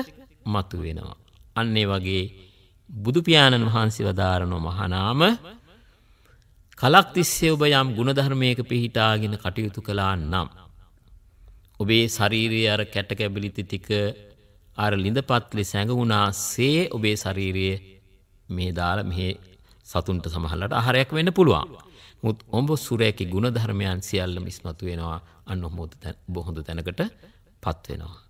මතු වෙනවා. අන්න ඒ වගේ බුදු පියාණන් වහන්සේ වදාරන මහා නාම කලක් තිස්සේ ඔබ යම් ගුණධර්මයක පිහිටාගෙන කටයුතු කළා නම් ඔබේ ශාරීරිය අර කැට කැබිලිති ටික අර ලිඳපත්ලේ සැඟුණාසේ ඔබේ ශාරීරිය මේ දාලා මෙහි සතුන්ට සමහරලාට ආහාරයක් වෙන්න පුළුවන්. මුත් ඔබ සුරේකේ ගුණධර්මයන් සියල්ලම ඉස්මතු වෙනවා. අන්න හොඳ තැනකටපත් වෙනවා.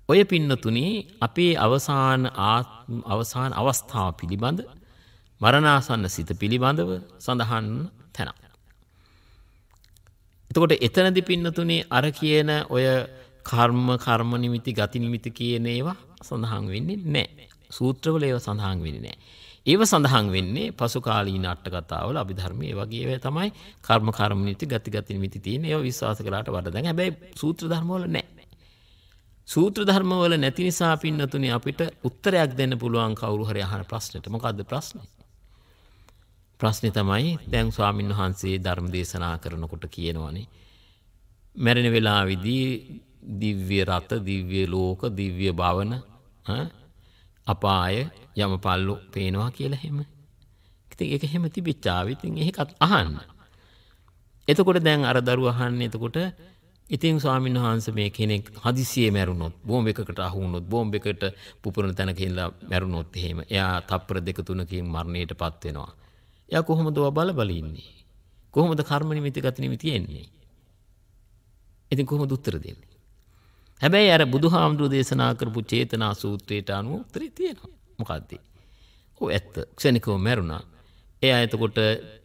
ඔය පින්නතුනි අපේ අවසාන අවස්ථාව පිළිබඳ මරණාසන්න සිත පිළිබඳව සඳහන් තැනක්. එතකොට එතනදී පින්නතුනි අර කියන ඔය කර්ම නිමිති, ගති නිමිති කියන ඒවා සඳහන් වෙන්නේ නැහැ. සූත්‍රවල ඒවා සඳහන් වෙන්නේ නැහැ. ඒව සඳහන් වෙන්නේ පසු කාලීන අට කතාවල අභිධර්මයේ වගේ ඒවා තමයි කර්ම නිමිති, ගති නිමිති තියෙන ඒවා විශ්වාස කළාට වඩා දැන් හැබැයි සූත්‍ර ධර්මවල නැහැ. සූත්‍ර ධර්මවල නැති නිසා පින්නතුනි අපිට උත්තරයක් දෙන්න පුළුවන් කවුරු හරි අහන ප්‍රශ්නෙට. මොකද්ද ප්‍රශ්නේ? ප්‍රශ්නේ තමයි දැන් ස්වාමින් වහන්සේ ධර්ම දේශනා කරනකොට කියනවානේ මැරෙන වෙලාවේදී දිව්‍ය රත, දිව්‍ය ලෝක, දිව්‍ය භවන, අපාය, යමපල්ලු පේනවා කියලා එහෙම. ඉතින් ඒක එහෙම තිබිච්චාව. ඉතින් ඒකත් අහන්න. එතකොට දැන් අර දරුවා අහන්නේ එතකොට ඉතින් ස්වාමීන් වහන්සේ මේ කෙනෙක් හදිසියෙ මැරුණොත්, බෝම්බයකට අහු වුණොත්, බෝම්බයකට පුපුරන තැනක ඉඳලා මැරුණොත් එහෙම එයා තප්පර 2-3කින් මරණයටපත් වෙනවා. එයා කොහොමද බල ඉන්නේ? කොහොමද කර්ම නිමිති, ගති නිමිති එන්නේ? ඉතින් කොහොමද උත්තර දෙන්නේ? හැබැයි අර බුදුහාමුදුරු දේශනා කරපු චේතනා සූත්‍රයට අනුව උත්තරේ තියෙනවා. මොකද්ද? ඔව් ඇත්ත. ක්ෂණිකව මැරුණා. එයා එතකොට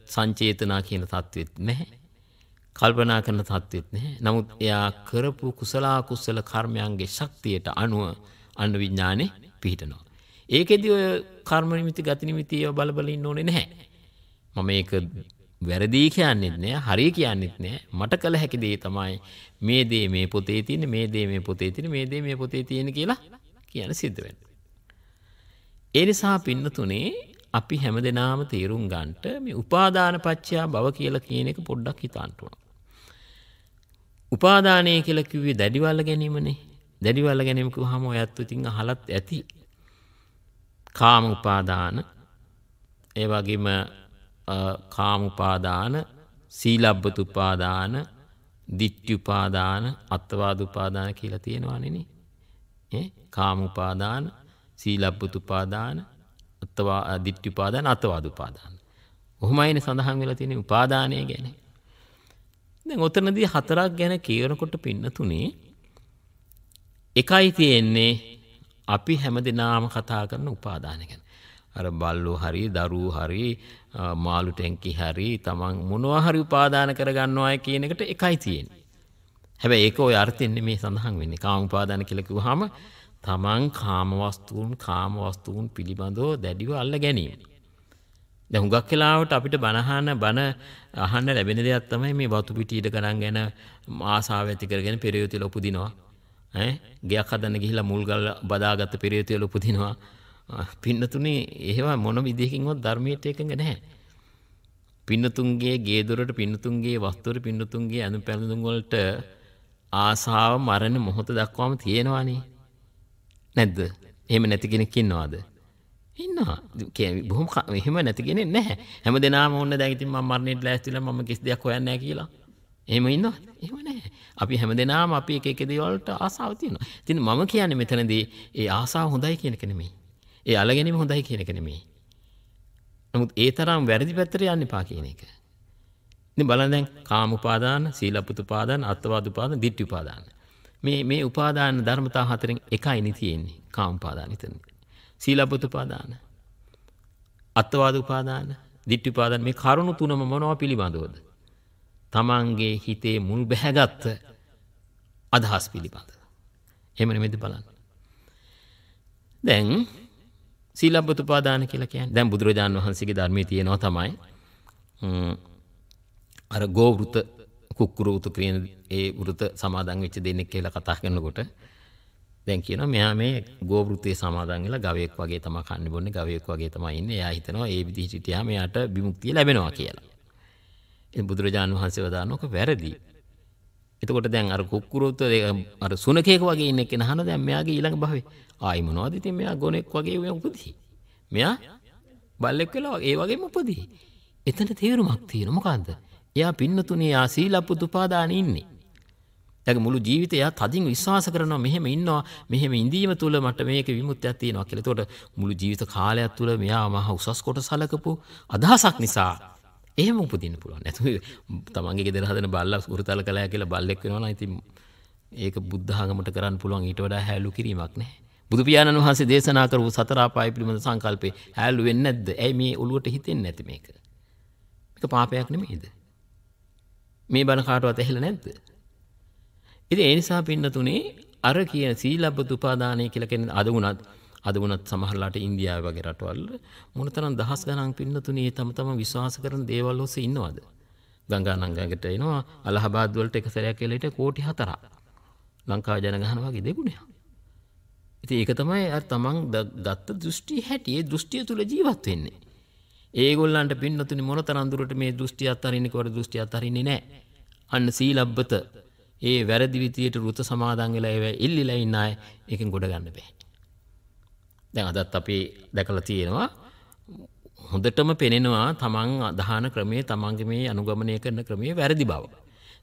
සංචේතනා කියන தത്വෙත් නැහැ. කල්පනා කරන තත්ත්වෙත් නැහැ. නමුත් එයා කරපු කුසල කර්මයන්ගේ ශක්තියට අනුව අන්න විඥානේ පිහිටනවා. ඒකෙදි ඔය කර්ම නිමිති ගති නිමිති ඒවා බල බල ඉන්න ඕනේ නැහැ. මම ඒක වැරදි කියන්නෙත් නෑ, හරි කියන්නෙත් නෑ. මට කළ හැකි දේ තමයි මේ දේ මේ පොතේ තියෙන, මේ දේ මේ පොතේ තියෙන, මේ දේ මේ පොතේ තියෙන කියලා කියන සිද්ධ වෙනවා. ඒ නිසා පින්නතුනේ අපි හැමදෙනාම තේරුම් ගන්නට මේ උපාදාන පත්‍ය භව කියලා කියන එක පොඩ්ඩක් හිතන්න ඕන. උපාදානය කියලා කිව්වේ දැඩිවල්ල ගැනීමනේ. දැඩිවල්ල ගැනීම කිව්වහම ඔයත් ඉතින් අහලත් ඇති. කාම උපාදාන, ඒ වගේම කාම උපාදාන, සීලබ්බත උපාදාන, ditthi උපාදාන, අත්වාද උපාදාන කියලා තියෙනවානේ නේ. කාම උපාදාන, සීලබ්බත උපාදාන, ditthi උපාදාන, අත්වාද උපාදාන. කොහොමයිනේ සඳහන් වෙලා තියෙන්නේ උපාදානය ගැන. දැන් ඔතනදී හතරක් ගැන කියනකොට පින්නතුනේ එකයි තියෙන්නේ අපි හැමදෙනාම කතා කරන උපාදාන ගැන. අර බල්ලෝ හරි, දරුවෝ හරි, මාළු ටැංකි හරි, තමන් මොනවා හරි උපාදාන කරගන්නවා කියන එකට එකයි තියෙන්නේ. හැබැයි ඒක ඔය අර්ථයෙන් නෙමෙයි සඳහන් වෙන්නේ. කාම උපාදාන කියලා කිව්වහම තමන් කාම වස්තුන් පිළිබඳව දැඩිව අල්ල ගැනීම. දැන් හුඟක් වෙලාවට අපිට බණ අහන්න ලැබෙන දෙයක් තමයි මේ වතු පිටි ඉඩ ගණන් ගැන ආසාව ඇති කරගෙන පෙරයුතිල උපදිනවා. ගෙයක් හදන්න ගිහිල්ලා මුල් ගල් බදාගත්ත පෙරයුතිල උපදිනවා. පින්නතුනේ එහෙම මොන විදිහකින්වත් ධර්මයට එකඟ නැහැ. පින්නතුන්ගේ ගේ දොරට, පින්නතුන්ගේ වස්තුවට, පින්නතුන්ගේ අඳුම් පැළඳුම් වලට ආසාව මරණ මොහොත දක්වාම තියෙනවානේ. නැද්ද? එහෙම නැති කෙනෙක් ඉන්නවද? ඉන්නවා. බොහොම එහෙම නැති කෙනෙක් නැහැ. හැමදෙනාම ඕන්න දැන් ඉතින් මම මරණයට ලෑස්තිලා මම කිසි දෙයක් හොයන්නේ නැහැ කියලා. එහෙම ඉන්නවද? එහෙම නැහැ. අපි හැමදෙනාම අපි එක දේවල් වලට ආසාව තියෙනවා. ඉතින් මම කියන්නේ මෙතනදී ඒ ආසාව හොඳයි කියන එක නෙමෙයි. ඒ අල්ල ගැනීම හොඳයි කියන එක නෙමෙයි. නමුත් ඒ තරම් වැරදි පැත්තට යන්න එපා කියන එක. ඉතින් බලන්න දැන් කාම උපාදාන, සීලපත උපාදාන, අත්වාද උපාදාන, ditthi උපාදාන. මේ උපාදාන ධර්මතා හතරෙන් එකයිනේ තියෙන්නේ. කාම උපාදාන හිතන්නේ. සීලපත උපාදාන, අත්වාද උපාදාන, ditthi උපාදාන, මේ කරුණු තුනම මොනවා පිළිබඳවද? තමන්ගේ හිතේ මුල් බැහැගත් අදහස් පිළිබඳව. එහෙම නෙමෙයිද බලන්න. දැන් සීලබ්බත උපාදාන කියලා කියන්නේ දැන් බුදුරජාණන් වහන්සේගේ ධර්මයේ තියෙනවා තමයි අර ගෝ වෘත, කුක්කුරු වෘත කියන ඒ වෘත සමාදන් වෙච්ච දෙන්නෙක් කියලා කතා කරනකොට දැන් කියනවා මෙයා මේ ගෝ වෘතේ සමාදන් වෙලා ගවයෙක් වගේ තමයි කන්නේ බොන්නේ, ගවයෙක් වගේ තමයි ඉන්නේ. එයා හිතනවා ඒ විදිහට හිටියාම එයාට විමුක්තිය ලැබෙනවා කියලා. ඉතින් බුදුරජාණන් වහන්සේ වදානෝක වැරදි. එතකොට දැන් අර කුක්කුරු වෘත අර සුනකේක වගේ ඉන්න කෙනා අහන දැන් මෙයාගේ ඊළඟ භවයේ ආයි මොනවද ඉතින් මෙයා ගොනෙක් වගේ උපදී. මෙයා බල්ලෙක් වෙලා ඒ වගේම උපදී. එතන තේරුමක් තියෙනවා මොකද්ද? එයා පින්නතුනේ යා සීලප්පුත උපාදානෙ ඉන්නේ. එයාගේ මුළු ජීවිතය එයා තදින් විශ්වාස කරනවා මෙහෙම ඉන්නවා, මෙහෙම ඉඳීම තුල මට මේක විමුක්තියක් තියෙනවා කියලා. එතකොට මුළු ජීවිත කාලයක් තුල මෙයා මහ උසස් කොට සලකපු අදහසක් නිසා එහෙම උපදින්න පුළුවන්. නැතු තමන්ගේ ගෙදර හදන බල්ලා උරුතල කළා කියලා බල්ලෙක් වෙනවා නම් ඉතින් ඒක බුද්ධ ආගමට කරන්න පුළුවන් ඊට වඩා හැලු කිරීමක් නැහැ. බුදු පියාණන් වහන්සේ දේශනා කරපු සතර ආපාය පිළිබඳ සංකල්පේ හැලු වෙන්නේ නැද්ද? ඇයි මේ ඔළුවට හිතෙන්නේ නැති මේක? මේක පාපයක් නෙමෙයිද? මේ බණ කාටවත් ඇහිලා නැද්ද? ඉතින් ඒ නිසා පින්නතුනේ අර කියන සීලබ්බත උපාදානය කියලා කියන්නේ අද වුණත් සමහරලාට ඉන්දියාවේ වගේ රටවල් මොනතරම් දහස් ගණන් පින්නතුනේ තම විශ්වාස කරන දේවල් ඔස්සේ ඉන්නවද? ගංගා නංගකට එනවා අලහබාද් වලට එක සැරයක් කියලා හිට කෝටි 4ක්. ලංකාව ජනගහන වගේ දෙගුණයක්. ඉතින් ඒක තමයි අර තමන් ගත්ත දෘෂ්ටි හැටි. ඒ දෘෂ්ටිය තුල ජීවත් වෙන්නේ. ඒගොල්ලන්ට පින්නතුනේ මොනතරම් දුරට මේ දෘෂ්ටි අත්හරින්නේ කවර දෘෂ්ටි අත්හරින්නේ නැහැ. අන්න සීලබ්බත ඒ වැරදි විදියට රුත සමාදන් වෙලා ඒවා ඉල්ලිලා ඉන්න අය ඒකෙන් ගොඩ ගන්න බෑ. දැන් අදත් අපි දැකලා තියෙනවා හොඳටම පෙනෙනවා තමන් අදහන ක්‍රමයේ තමන්ගේ මේ අනුගමනය කරන ක්‍රමයේ වැරදි බව.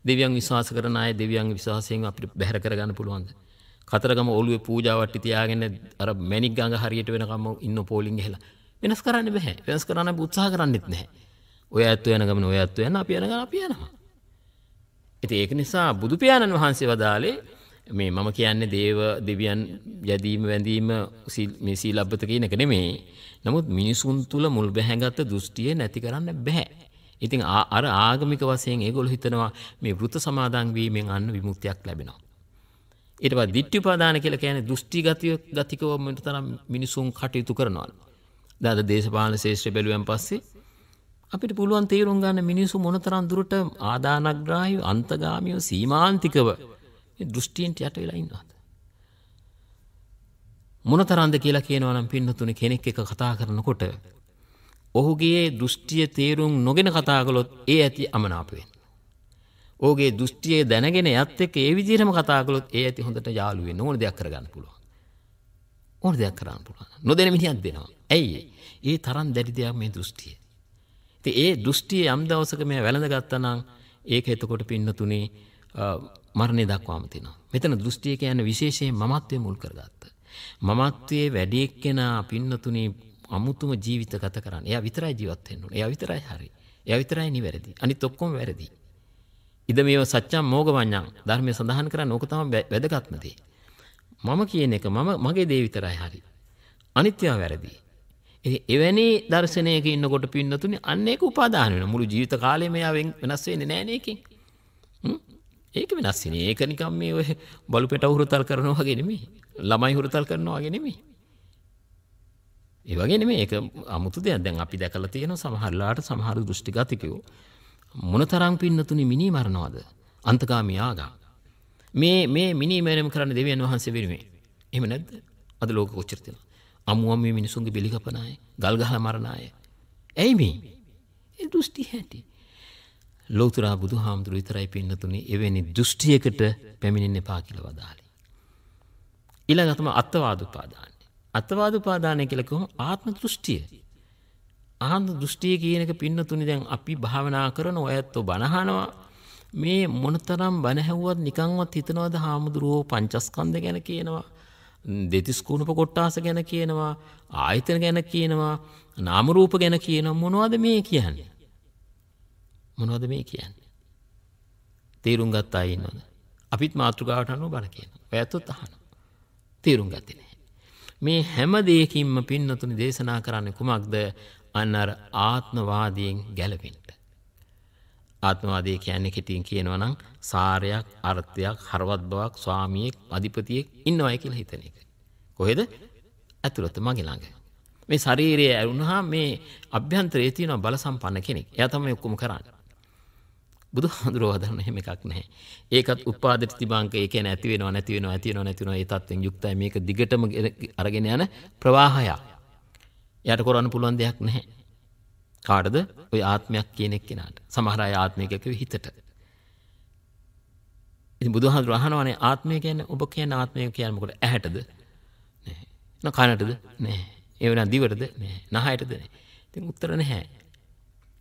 දෙවියන් විශ්වාස කරන අය දෙවියන් විශ්වාසයෙන් අපිට බැහැර කරගන්න පුළුවන්ද? කතරගම ඔළුවේ පූජා වට්ටි තියාගෙන අර මැණික් ගඟ හරියට වෙනකම් ඉන්න පෝලිං ගහලා වෙනස් කරන්න බෑ. වෙනස් කරන්න උත්සාහ කරන්නෙත් නැහැ. ඔය ඇත්ත යන ගමන ඔය ඇත්ත යන අපි යන ගමන අපි යනවා. ඉතින් ඒක නිසා බුදු පියාණන් වහන්සේ වදාලේ මේ මම කියන්නේ දෙවියන් යදීම වැඳීම මේ සීලබ්බත කියන එක නෙමෙයි. නමුත් මිනිසුන් තුල මුල් බැහැගත් දෘෂ්ටිය නැති කරන්න බෑ. ඉතින් අර ආගමික වශයෙන් ඒගොල්ලෝ හිතනවා මේ වෘත සමාදන් වීමෙන් අන්න විමුක්තියක් ලැබෙනවා. ඊට පස්සේ ditthi upadana කියලා කියන්නේ දෘෂ්ටි ගතිකව මෙතරම් මිනිසුන් කටයුතු කරනවා. දැන් අද දේශපාලන ශාස්ත්‍රය බැලුවෙන් පස්සේ අපිට පුළුවන් තේරුම් ගන්න මිනිස්සු මොනතරම් දුරට ආදානග්‍රාහීව අන්තගාමීව සීමාන්තිකව මේ දෘෂ්ටියෙන් යට වෙලා ඉන්නවද? මොනතරම්ද කියලා කියනවා නම් පින්නතුනේ කෙනෙක් එක්ක කතා කරනකොට ඔහුගේ දෘෂ්ටිය තේරුම් නොගෙන කතා කළොත් ඒ ඇති අමනාප වෙනවා. ඔහුගේ දෘෂ්ටිය දැනගෙන යත් එක්ක ඒ විදිහටම කතා කළොත් ඒ ඇති හොඳට යාළු වෙන්න ඕන දෙයක් කරගන්න පුළුවන්. ඕන දෙයක් කරන්න පුළුවන්. නොදෙන මිනිහක් දෙනවා. ඇයි? ඒ තරම් දැඩි දෙයක් මේ දෘෂ්ටිය. ඉතින් ඒ දෘෂ්ටිය යම් දවසක මේ වැළඳ ගත්තා නම් ඒක එතකොට පින්නතුනේ මරණය දක්වාම තියෙනවා. මෙතන දෘෂ්ටිය කියන්නේ විශේෂයෙන් මමත්වයේ මුල් කරගත්ත. මමත්වයේ වැඩි එක්කෙනා පින්නතුනේ අමුතුම ජීවිත ගත කරන්නේ. එයා විතරයි ජීවත් වෙන්න ඕනේ. එයා විතරයි හරි. එයා විතරයි නිවැරදි. අනිත් ඔක්කොම වැරදි. ඉද මේව සත්‍යම් මෝගවඤ්ඤං ධර්මයේ සඳහන් කරන්නේ ඕක තමයි වැදගත්ම දේ. මම කියන එක මගේ දේ විතරයි හරි. අනිත්‍යව වැරදි. ඉතින් එවැනි දර්ශනයක ඉන්නකොට පින්නතුනේ අන්න ඒක උපාදාන වෙනවා. මුළු ජීවිත කාලෙම එයා වෙනස් වෙන්නේ නැහැ නේ ඒකෙන්. ඒක වෙනස් වෙන්නේ. ඒක නිකම් මේ ඔය බලු පෙට හුරුතල් කරනවා වගේ නෙමෙයි. ළමයි හුරුතල් කරනවා වගේ නෙමෙයි. ඒ වගේ නෙමෙයි. ඒක අමුතු දෙයක්. දැන් අපි දැකලා තියෙනවා සමහරලාට සමහර දෘෂ්ටිගතිකයෝ මොනතරම් පින්නතුනේ මිනී මරනවද? අන්තගාමී ආගම්. මේ මිනී මරණය කරන්න දෙවියන් වහන්සේ වෙනුවෙන්. එහෙම නැද්ද? අද ලෝක කොච්චර තියෙනවා. අමුම මේ මිනිසුන්ගේ බෙලි කපන අය, ගල් ගහලා මරන අය. ඇයි මේ? ඒ දෘෂ්ටි හැටි. ලෝතර බුදුහාමුදුරු විතරයි පින්නතුනේ එවැනි දෘෂ්ටියකට පැමිණෙන්න එපා කියලා වදාළේ. ඊළඟට තමයි අත්වාද උපාදානයි. අත්වාද උපාදානය කියලා කිව්වම ආත්ම දෘෂ්ටිය. ආත්ම දෘෂ්ටිය කියන එක පින්නතුනේ දැන් අපි භාවනා කරන ඔයත්ෝ බණහනවා මේ මොනතරම් බණ හැවුවත් නිකන්වත් හිතනවද හාමුදුරුවෝ පංචස්කන්ධ ගැන කියනවා, දෙතිස් කුණප කොට්ටාස ගැන කියනවා, ආයතන ගැන කියනවා, නාම රූප ගැන කියනවා. මොනවද මේ කියන්නේ? මොනවද මේ කියන්නේ? තේරුම් ගත්ත අය ඉන්නවද? අපිත් මාතෘකාවට අනුව බණ කියනවා. ඔයත්ොත් අහනවා. තේරුම් ගත්තේ නැහැ. මේ හැම දෙයකින්ම පින්නතුනි දේශනා කරන්නේ කුමක්ද? අන්නර ආත්මවාදයෙන් ගැලවෙන්න. ආත්මවාදය කියන්නේ කෙටියෙන් කියනවා නම් සාරයක්, අර්ථයක්, හරවත් බවක්, ස්වාමියෙක්, අධිපතියෙක් ඉන්නවයි කියලා හිතන එක. කොහෙද? ඇතුළත මගේ ළඟ. මේ ශරීරය ඇරුණා මේ අභ්‍යන්තරයේ තියෙන බල සම්පන්න කෙනෙක්. එයා තමයි ඔක්කොම කරන්නේ. බුදුහාමුදුරුවෝ හදන්න එහෙම එකක් නැහැ. ඒකත් උපාදිත තිබාංක ඒ කියන්නේ ඇති වෙනවා නැති වෙනවා ඇති වෙනවා නැති වෙනවා ඒ තත්ත්වෙන් යුක්තයි. මේක දිගටම අරගෙන යන ප්‍රවාහයක්. එයාට කරන්න පුළුවන් දෙයක් නැහැ. කාටද? ඔය ආත්මයක් කියන එක්කෙනාට. සමහර අය ආත්මයක කිව්ව හිතට. ඉතින් බුදුහාමුදුරුවෝ අහනවානේ ආත්මය කියන්නේ ඔබ කියන ආත්මය කියන්නේ මොකද? ඇහැටද? නැහැ. කනටද? නැහැ. ඒ වෙනා දිවටද? නැහැ. නහයටද? නැහැ. ඉතින් උත්තර නැහැ.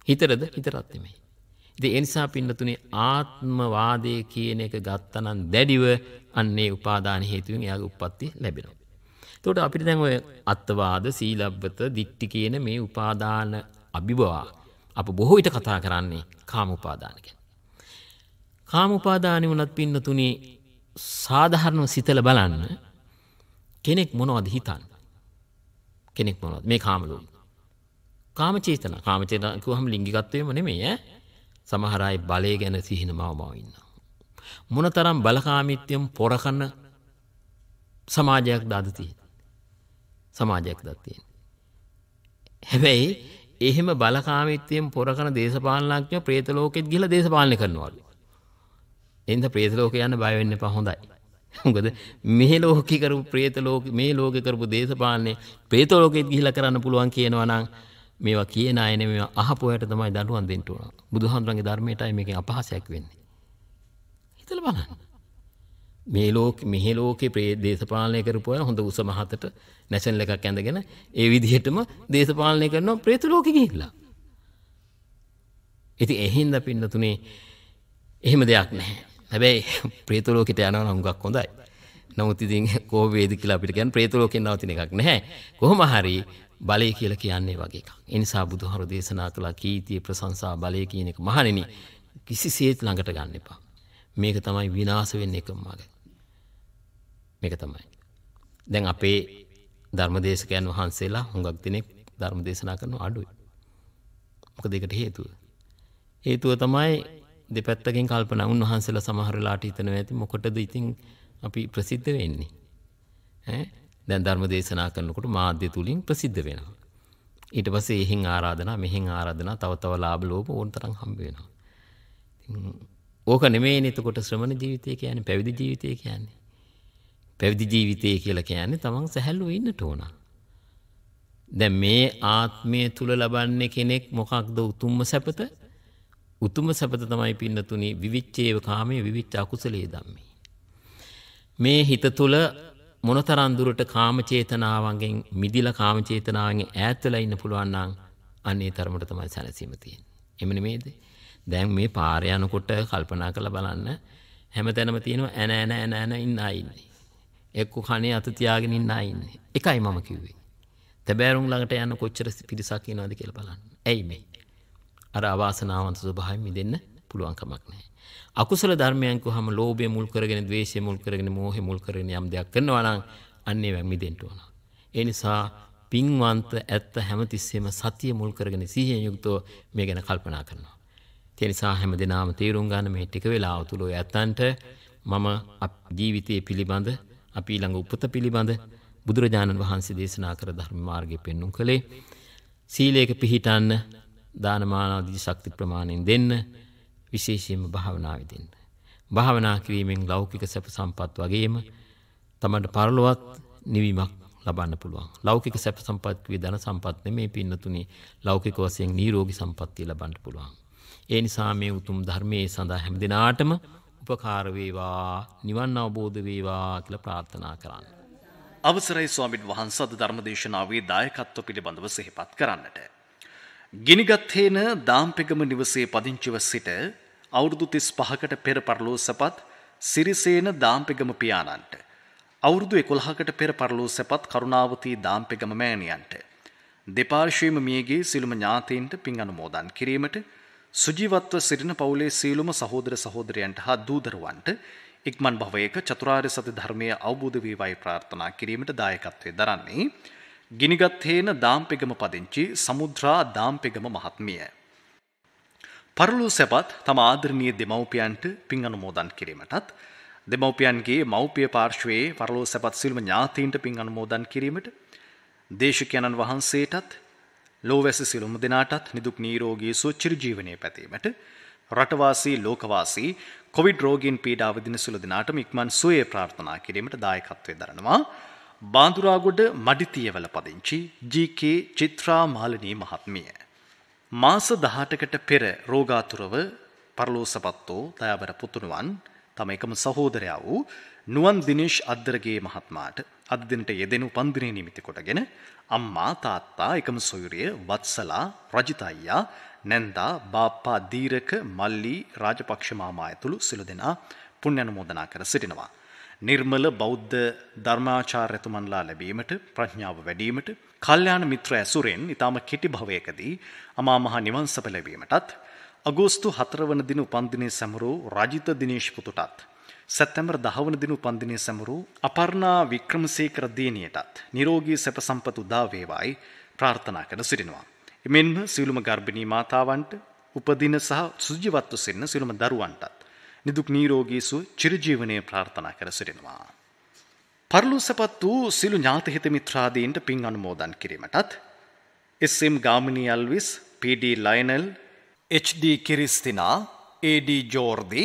හිතටද? හිතටත් නෙමෙයි. ඉතින් ඒ නිසා පින්නතුනේ ආත්මවාදයේ කියන එක ගත්තනම් දැඩිව අන්නේ උපාදාන හේතුවෙන් එයාගේ උප්පත්ති ලැබෙනවා. එතකොට අපිට දැන් ඔය අත්වාද, සීලබ්බත, දික්ටි කියන මේ උපාදාන අභිභවා අප බොහෝ විට කතා කරන්නේ කාම උපාදාන ගැන. කාම උපාදානෙ වුණත් පින්නතුනේ සාධාරණව සිතලා බලන්න කෙනෙක් මොනවද හිතන්නේ? කෙනෙක් මොනවද? මේ කාම ලෝක. කාම චේතනා. කාම චේතනා කිව්වහම ලිංගිකත්වයම නෙමෙයි ඈ. සමහර අය බලය ගැන සිහින මවමව ඉන්නවා. මොනතරම් බලකාමීත්වයෙන් පොරකන සමාජයක් දාද තියෙන්නේ. සමාජයක් දාද තියෙන්නේ. හැබැයි එහෙම බලකාමීත්වයෙන් පොරකන දේශපාලනඥයෝ പ്രേත ලෝකෙත් ගිහලා දේශපාලනය කරනවලු. එඳ പ്രേත ලෝකේ යන්න බය වෙන්න එපා හොඳයි. මොකද මේ ලෝකේ කරපු പ്രേත ලෝක මේ ලෝකේ කරපු දේශපාලනේ പ്രേත ලෝකෙත් ගිහිලා කරන්න පුළුවන් කියනවා නම් මේවා කියන අය නෙමෙයි අහපු අයට තමයි දඬුවම් දෙන්න ඕන. බුදුහාමුදුරන්ගේ ධර්මයටයි මේකෙන් අපහාසයක් වෙන්නේ. හිතලා බලන්න. මෙහි ලෝකේ දේශපාලනය කරපු අය හොඳ උස මහතට නැෂනල් එකක් ඇඳගෙන ඒ විදිහටම දේශපාලනය කරනවා പ്രേත ලෝකෙ ගිහිල්ලා. ඉතින් එහින්ද පින්නතුනේ එහෙම දෙයක් නැහැ. හැබැයි പ്രേත ලෝකෙට යනවා නම් හුඟක් හොඳයි. නමුත් ඉතින් කොහොම වේද කියලා අපිට කියන්න പ്രേත ලෝකෙන් නවතින එකක් නැහැ. කොහොම හරි බලය කියලා කියන්නේ වගේ එකක්. ඒ නිසා බුදුහාරු දේශනා කළා කීර්තිය ප්‍රශංසා බලය කියන එක මහණෙනි කිසිසේත් ළඟට ගන්න එපා. මේක තමයි විනාශ වෙන්නේ එකම මාර්ගය. මේක තමයි. දැන් අපේ ධර්මදේශකයන් වහන්සේලා හුඟක් දිනෙක ධර්ම දේශනා කරන අඩුයි. මොකද ඒකට හේතුව? හේතුව තමයි දෙපැත්තකින් කල්පනා. උන්වහන්සේලා සමහර වෙලාවට හිතනවා ඇති මොකටද ඉතින් අපි ප්‍රසිද්ධ වෙන්නේ. දැන් ධර්ම දේශනා කරනකොට මාධ්‍ය තුලින් ප්‍රසිද්ධ වෙනවා. ඊට පස්සේ එහෙන් ආරාධනා මෙහෙන් ආරාධනා තව තව ලාභ ලෝභ ඕන තරම් හම්බ වෙනවා. ඕක නෙමෙයිනේ එතකොට ශ්‍රමණ ජීවිතය කියන්නේ පැවිදි ජීවිතය කියන්නේ. පැවිදි ජීවිතය කියලා කියන්නේ තමන් සැහැල්ලුව ඉන්නට ඕන. දැන් මේ ආත්මය තුල ලබන්නේ කෙනෙක් මොකක්ද උතුම්ම සැපත? උතුම්ම සැපත තමයි පින්නතුනි විවිච්ඡේව කාමයේ විවිච්ඡ අකුසලයේ ධම්මේ. මේ හිත තුල මොනතරම් දුරට කාම චේතනාවන්ගෙන් මිදිලා කාම චේතනාවෙන් ඈත් වෙලා ඉන්න පුළුවන් නම් අන්නේ තරමට තමයි සැනසීම තියෙන්නේ. එමෙ නෙමෙයිද? දැන් මේ පාර යනකොට කල්පනා කරලා බලන්න හැමතැනම තියෙනවා ඇන ඉන්න අය ඉන්නේ. එක්ක කනේ අත තියාගෙන ඉන්න අය ඉන්නේ. එකයි මම කිව්වේ. තැබෑරුම් ළඟට යන කොච්චර පිරිසක් ඉනවද කියලා බලන්න. ඇයි මේ? අර අවාසනාවන්ත ස්වභාවයෙන් මිදෙන්න පුළුවන් කමක් නැහැ. අකුසල ධර්මයන් කොහම ලෝභය මුල් කරගෙන, ද්වේෂය මුල් කරගෙන, මෝහය මුල් කරගෙන යම් දෙයක් කරනවා නම් අන්නේ වන් මිදෙන්න ඕන. ඒ නිසා පින්වන්ත ඇත්ත හැමතිස්සෙම සතිය මුල් කරගෙන සිහියෙන් යුක්තව මේ ගැන කල්පනා කරනවා. ඒ නිසා හැමදෙනාම තීරුම් ගන්න මේ ටික වෙලාව තුල ඔය ඇත්තන්ට මම ජීවිතයේ පිළිබඳ අපි ළඟ උපත පිළිබඳ බුදුරජාණන් වහන්සේ දේශනා කර ධර්ම මාර්ගය පෙන්වුම් කළේ සීලයක පිහිටන්න දානමාන ආදී ශක්ති ප්‍රමාණයෙන් දෙන්න විශේෂයෙන්ම භාවනාවෙ දෙන්න. භාවනා කිරීමෙන් ලෞකික සැප සම්පත් වගේම තමන්ට පරලොවත් නිවීමක් ලබන්න පුළුවන්. ලෞකික සැප සම්පත් කිව්වේ ධන සම්පත් නෙමේ පින්නතුනි. ලෞකික වශයෙන් නිරෝගී සම්පත්තිය ලබන්න පුළුවන්. ඒ නිසා මේ උතුම් ධර්මයේ සඳහා හැමදිනාටම උපකාර වේවා, නිවන් අවබෝධ වේවා කියලා ප්‍රාර්ථනා කරන්න. අවසරයි ස්වාමින් වහන්සේ අද ධර්මදේශනාවේ දායකත්ව පිළිබඳව සිහිපත් කරන්නට. ගිනිගත් හේන දාම්පෙගම නිවසේ පදිංචිව සිට අවුරුදු 35කට පෙර පරලෝසපත් සිරිසේන දාම්පෙගම පියාණන්ට අවුරුදු 11කට පෙර පරලෝසපත් කරුණාවතී දාම්පෙගම මෑණියන්ට දෙපාර්ශ්වයේම මියගේ සිළුම ඥාතීන්ට පින් අනුමෝදන් කිරීමට සුජීවත්ව සිටින පවුලේ සියලුම සහෝදර සහෝදරයන්ට හා දූ දරුවන්ට ඉක්මන් භවයක චතුරාර්ය සත්‍ය ධර්මයේ අවබෝධ වේවායි ප්‍රාර්ථනා කිරීමට දායකත්වයේ දරන්නේ ගිනිගත් හේන දාම්පෙගම පදිංචි සමුද්‍රා දාම්පෙගම මහත්මිය. පරලෝසපත් තම ආදරණීය දෙමව්පියන්ට පින් අනුමෝදන් කිරීමටත් දෙමව්පියන්ගේ මව්පිය පාර්ශ්වයේ පරලෝසපත් සිළුම ඥාතීන්ට පින් අනුමෝදන් කිරීමට දේශකයන්න් වහන්සේටත් ලෝවැසි සිළුම දෙනාටත් නිදුක් නිරෝගී සුව චිරජීවනයේ පැතීමට රටවාසී ලෝකවාසී කොවිඩ් රෝගීන් පීඩා විඳින සිළු දෙනාටම ඉක්මන් සුවය ප්‍රාර්ථනා කිරීමට දායකත්වයේ දරනවා බාඳුරාගොඩ මඩිතියවල පදිංචි ජී.කේ. චිත්‍රා මාලිනී මහත්මිය. මාස 18කට පෙර රෝගාතුරව පරලෝසපත් වූ දයාබර පුතුණුවන් තම එකම සහෝදරයා වූ නුවන් දිනේෂ් අද්දරගේ මහත්මයාට අද දිනට යෙදෙන උපන්දිනය නිමිති කොටගෙන අම්මා තාත්තා එකම සොයුරිය වත්සලා රජිත අයියා නැන්දා බාප්පා දීරක මල්ලි රාජපක්ෂ මාමා ඇතුළු සිළු දෙනා පුණ්‍ය අනුමෝදනා කර සිටිනවා. නිර්මල බෞද්ධ ධර්මාචාර්යතුමන්ලා ලැබීමට ප්‍රඥාව වැඩිවීමට කල්යාණ මිත්‍ර ඇසුරෙන් ඊටම කෙටි භවයකදී අමා මහ නිවන් සප ලැබීමටත් අගෝස්තු 4 වන දින උපන්දිනයේ සැමරූ රජිත දිනේෂ් පුතුටත් සැප්තැම්බර් 10 වන දින උපන්දිනයේ සැමරූ අපර්ණා වික්‍රමසේකර දිනියටත් නිරෝගී සැප සම්පත උදා වේවායි ප්‍රාර්ථනා කර සිටිනවා. එමෙන්ම සියලුම ගර්භණී මාතාවන්ට උපදින සහ සුජීවත්ව සිටින සියලුම දරුවන්ටත් නිදුක් නිරෝගී සුව චිරජීවනයේ ප්‍රාර්ථනා කර සිටිනවා. පරලෝසපත් වූ සිළු ඥාති හිත මිත්‍රාදීන්ට පින් අනුමෝදන් කිරීමටත් S M. Gamini Alwis, P D. Lionel, H D. Christina, A D. Jordi,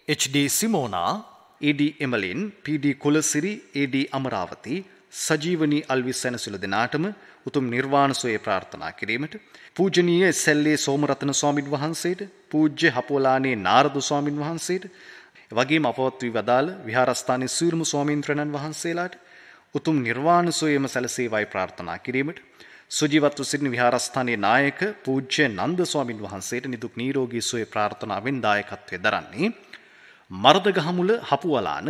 H D. Simona, A D. Emaline, P D. Kulasiri, A D. Amarawathi, Sajeewani Alwis යන සිළු දෙනාටම උතුම් නිර්වාණ සෝය ප්‍රාර්ථනා කිරීමට පූජනීය එස්.එල්.ඒ. සෝමරතන ස්වාමින් වහන්සේට, පූජ්‍ය හපෝලානේ නාරද ස්වාමින් වහන්සේට, වගේම අපවත් වී වදාළ විහාරස්ථානයේ සූර්ම ස්වාමීන්ද්‍රයන් වහන්සේලාට උතුම් නිර්වාණ සෝයම සැලසේවායි ප්‍රාර්ථනා කිරීමට සුජීවත්ව සිටින විහාරස්ථානයේ නායක පූජ්‍ය නන්ද ස්වාමින් වහන්සේට නිදුක් නිරෝගී සෝය ප්‍රාර්ථනාවෙන් දායකත්වයේ දරන්නේ මර්දගහමුල හපුවලාන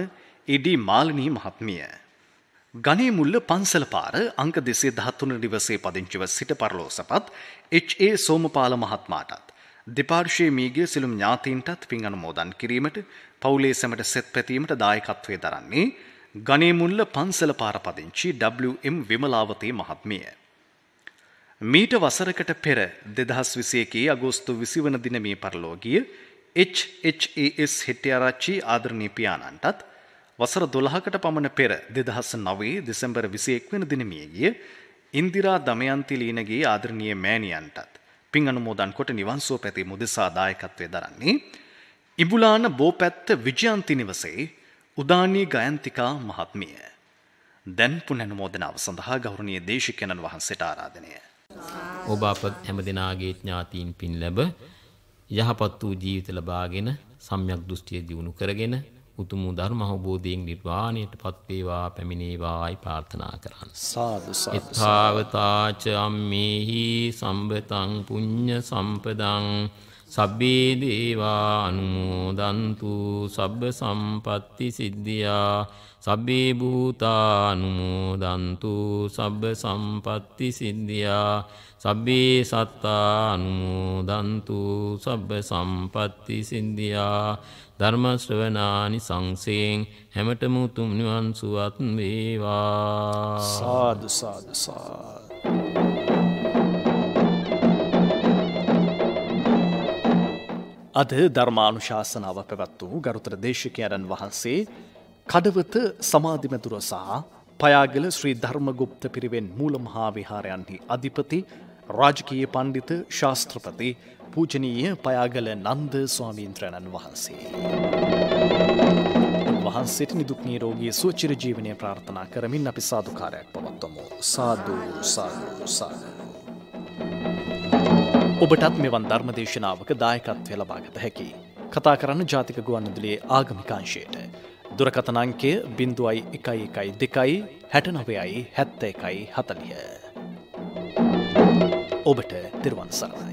ඒ.ඩී. මාලිනී මහත්මිය. ගණේමුල්ල පන්සල පාර අංක 213 නිවසේ පදිංචිව සිට පරලෝසපත් එච්.ඒ. සෝමපාල මහත්මයාටත් දෙපාර්ශ්වයේ මීගේ සිළුම් ඥාතීන්ටත් පින් අනුමෝදන් කිරීමට පවුලේ සැමට සෙත් පැතීමට දායකත්වයේ දරන්නේ ගණේමුල්ල පන්සල පාර පදිංචි W.M. විමලාවතී මහත්මිය. මීට වසරකට පෙර 2021 අගෝස්තු 20 වන දින මේ පරලෝකීය H.H.A.S. හෙට්ටිආරච්චි ආදරණීය පියාණන්ටත් වසර 12කට පමණ පෙර 2009 දෙසැම්බර් 21 වෙනි දින මිය ගිය ඉන්දිරා දමයන්ති ලීනගේ ආදරණීය මෑණියන්ටත් පින් අනුමෝදන් කොට නිවන් සුව පැතී මුදෙසා දායකත්වයේ දරන්නේ ඉඹුලාන බෝපැත්ත විජයන්ති නිවසේ උදානී ගයන්තිකා මහත්මිය. දැන් පුන් අනුමෝදනාව සඳහා ගෞරවනීය දේශිකයන්න් වහන්සේට ආරාධනය. ඔබ අප හැමදෙනාගේ ඥාතීන් පින් ලැබ යහපත් වූ ජීවිත ලබාගෙන සම්‍යක් දෘෂ්ටිය දියුණු කරගෙන උතුම් ධර්ම අවබෝධයෙන් නිර්වාණයට පත් වේවා පැමිණේවායි ප්‍රාර්ථනා කරන්න. සාදු සාදු. ඊතාවතාච අම්මේහි සම්බතං පුඤ්ඤ සම්පදං සබ්බේ දේවා අනුමෝදන්තු සබ්බ සම්පatti සිද්ධියා සබ්බේ භූතා අනුමෝදන්තු සබ්බ සම්පatti සිද්ධියා සබ්බේ සත්තා අනුමෝදන්තු සබ්බ සම්පatti සිද්ධියා ධර්ම ශ්‍රවණානි සංසයෙන් හැමතෙම උතුම් නිවන් සුවත් වේවා. සාදු සාදු සාදු. අද ධර්මානුශාසනාව පැවැත් වූ ගරුතර දේශකයන්න් වහන්සේ කඩවත සමාධිමතුර සහ පයාගල ශ්‍රී ධර්මගුප්ත පිරිවෙන් මූල මහා විහාරයන්හි අධිපති රාජකීය පණ්ඩිත ශාස්ත්‍රපති පූජනීය පයාගල නන්ද ස්වාමීන්ද්‍රයන්න් වහන්සේ. වහන්සේට නිදුක් නිරෝගී සුව චිර ජීවනය ප්‍රාර්ථනා කරමින් අපි සාදුකාරයක් පවත්වමු. සාදු සාදු සාදු. ඔබටත් මෙවන් ධර්ම දේශනාවක දායකත්වය ලබාගත හැකි. කතා කරන්න ජාතික ගුවන්විදුලියේ ආගමික අංශයට. දුරකථන අංකය 0112 69 71 40. ඔබට තිරුවන් සරණයි.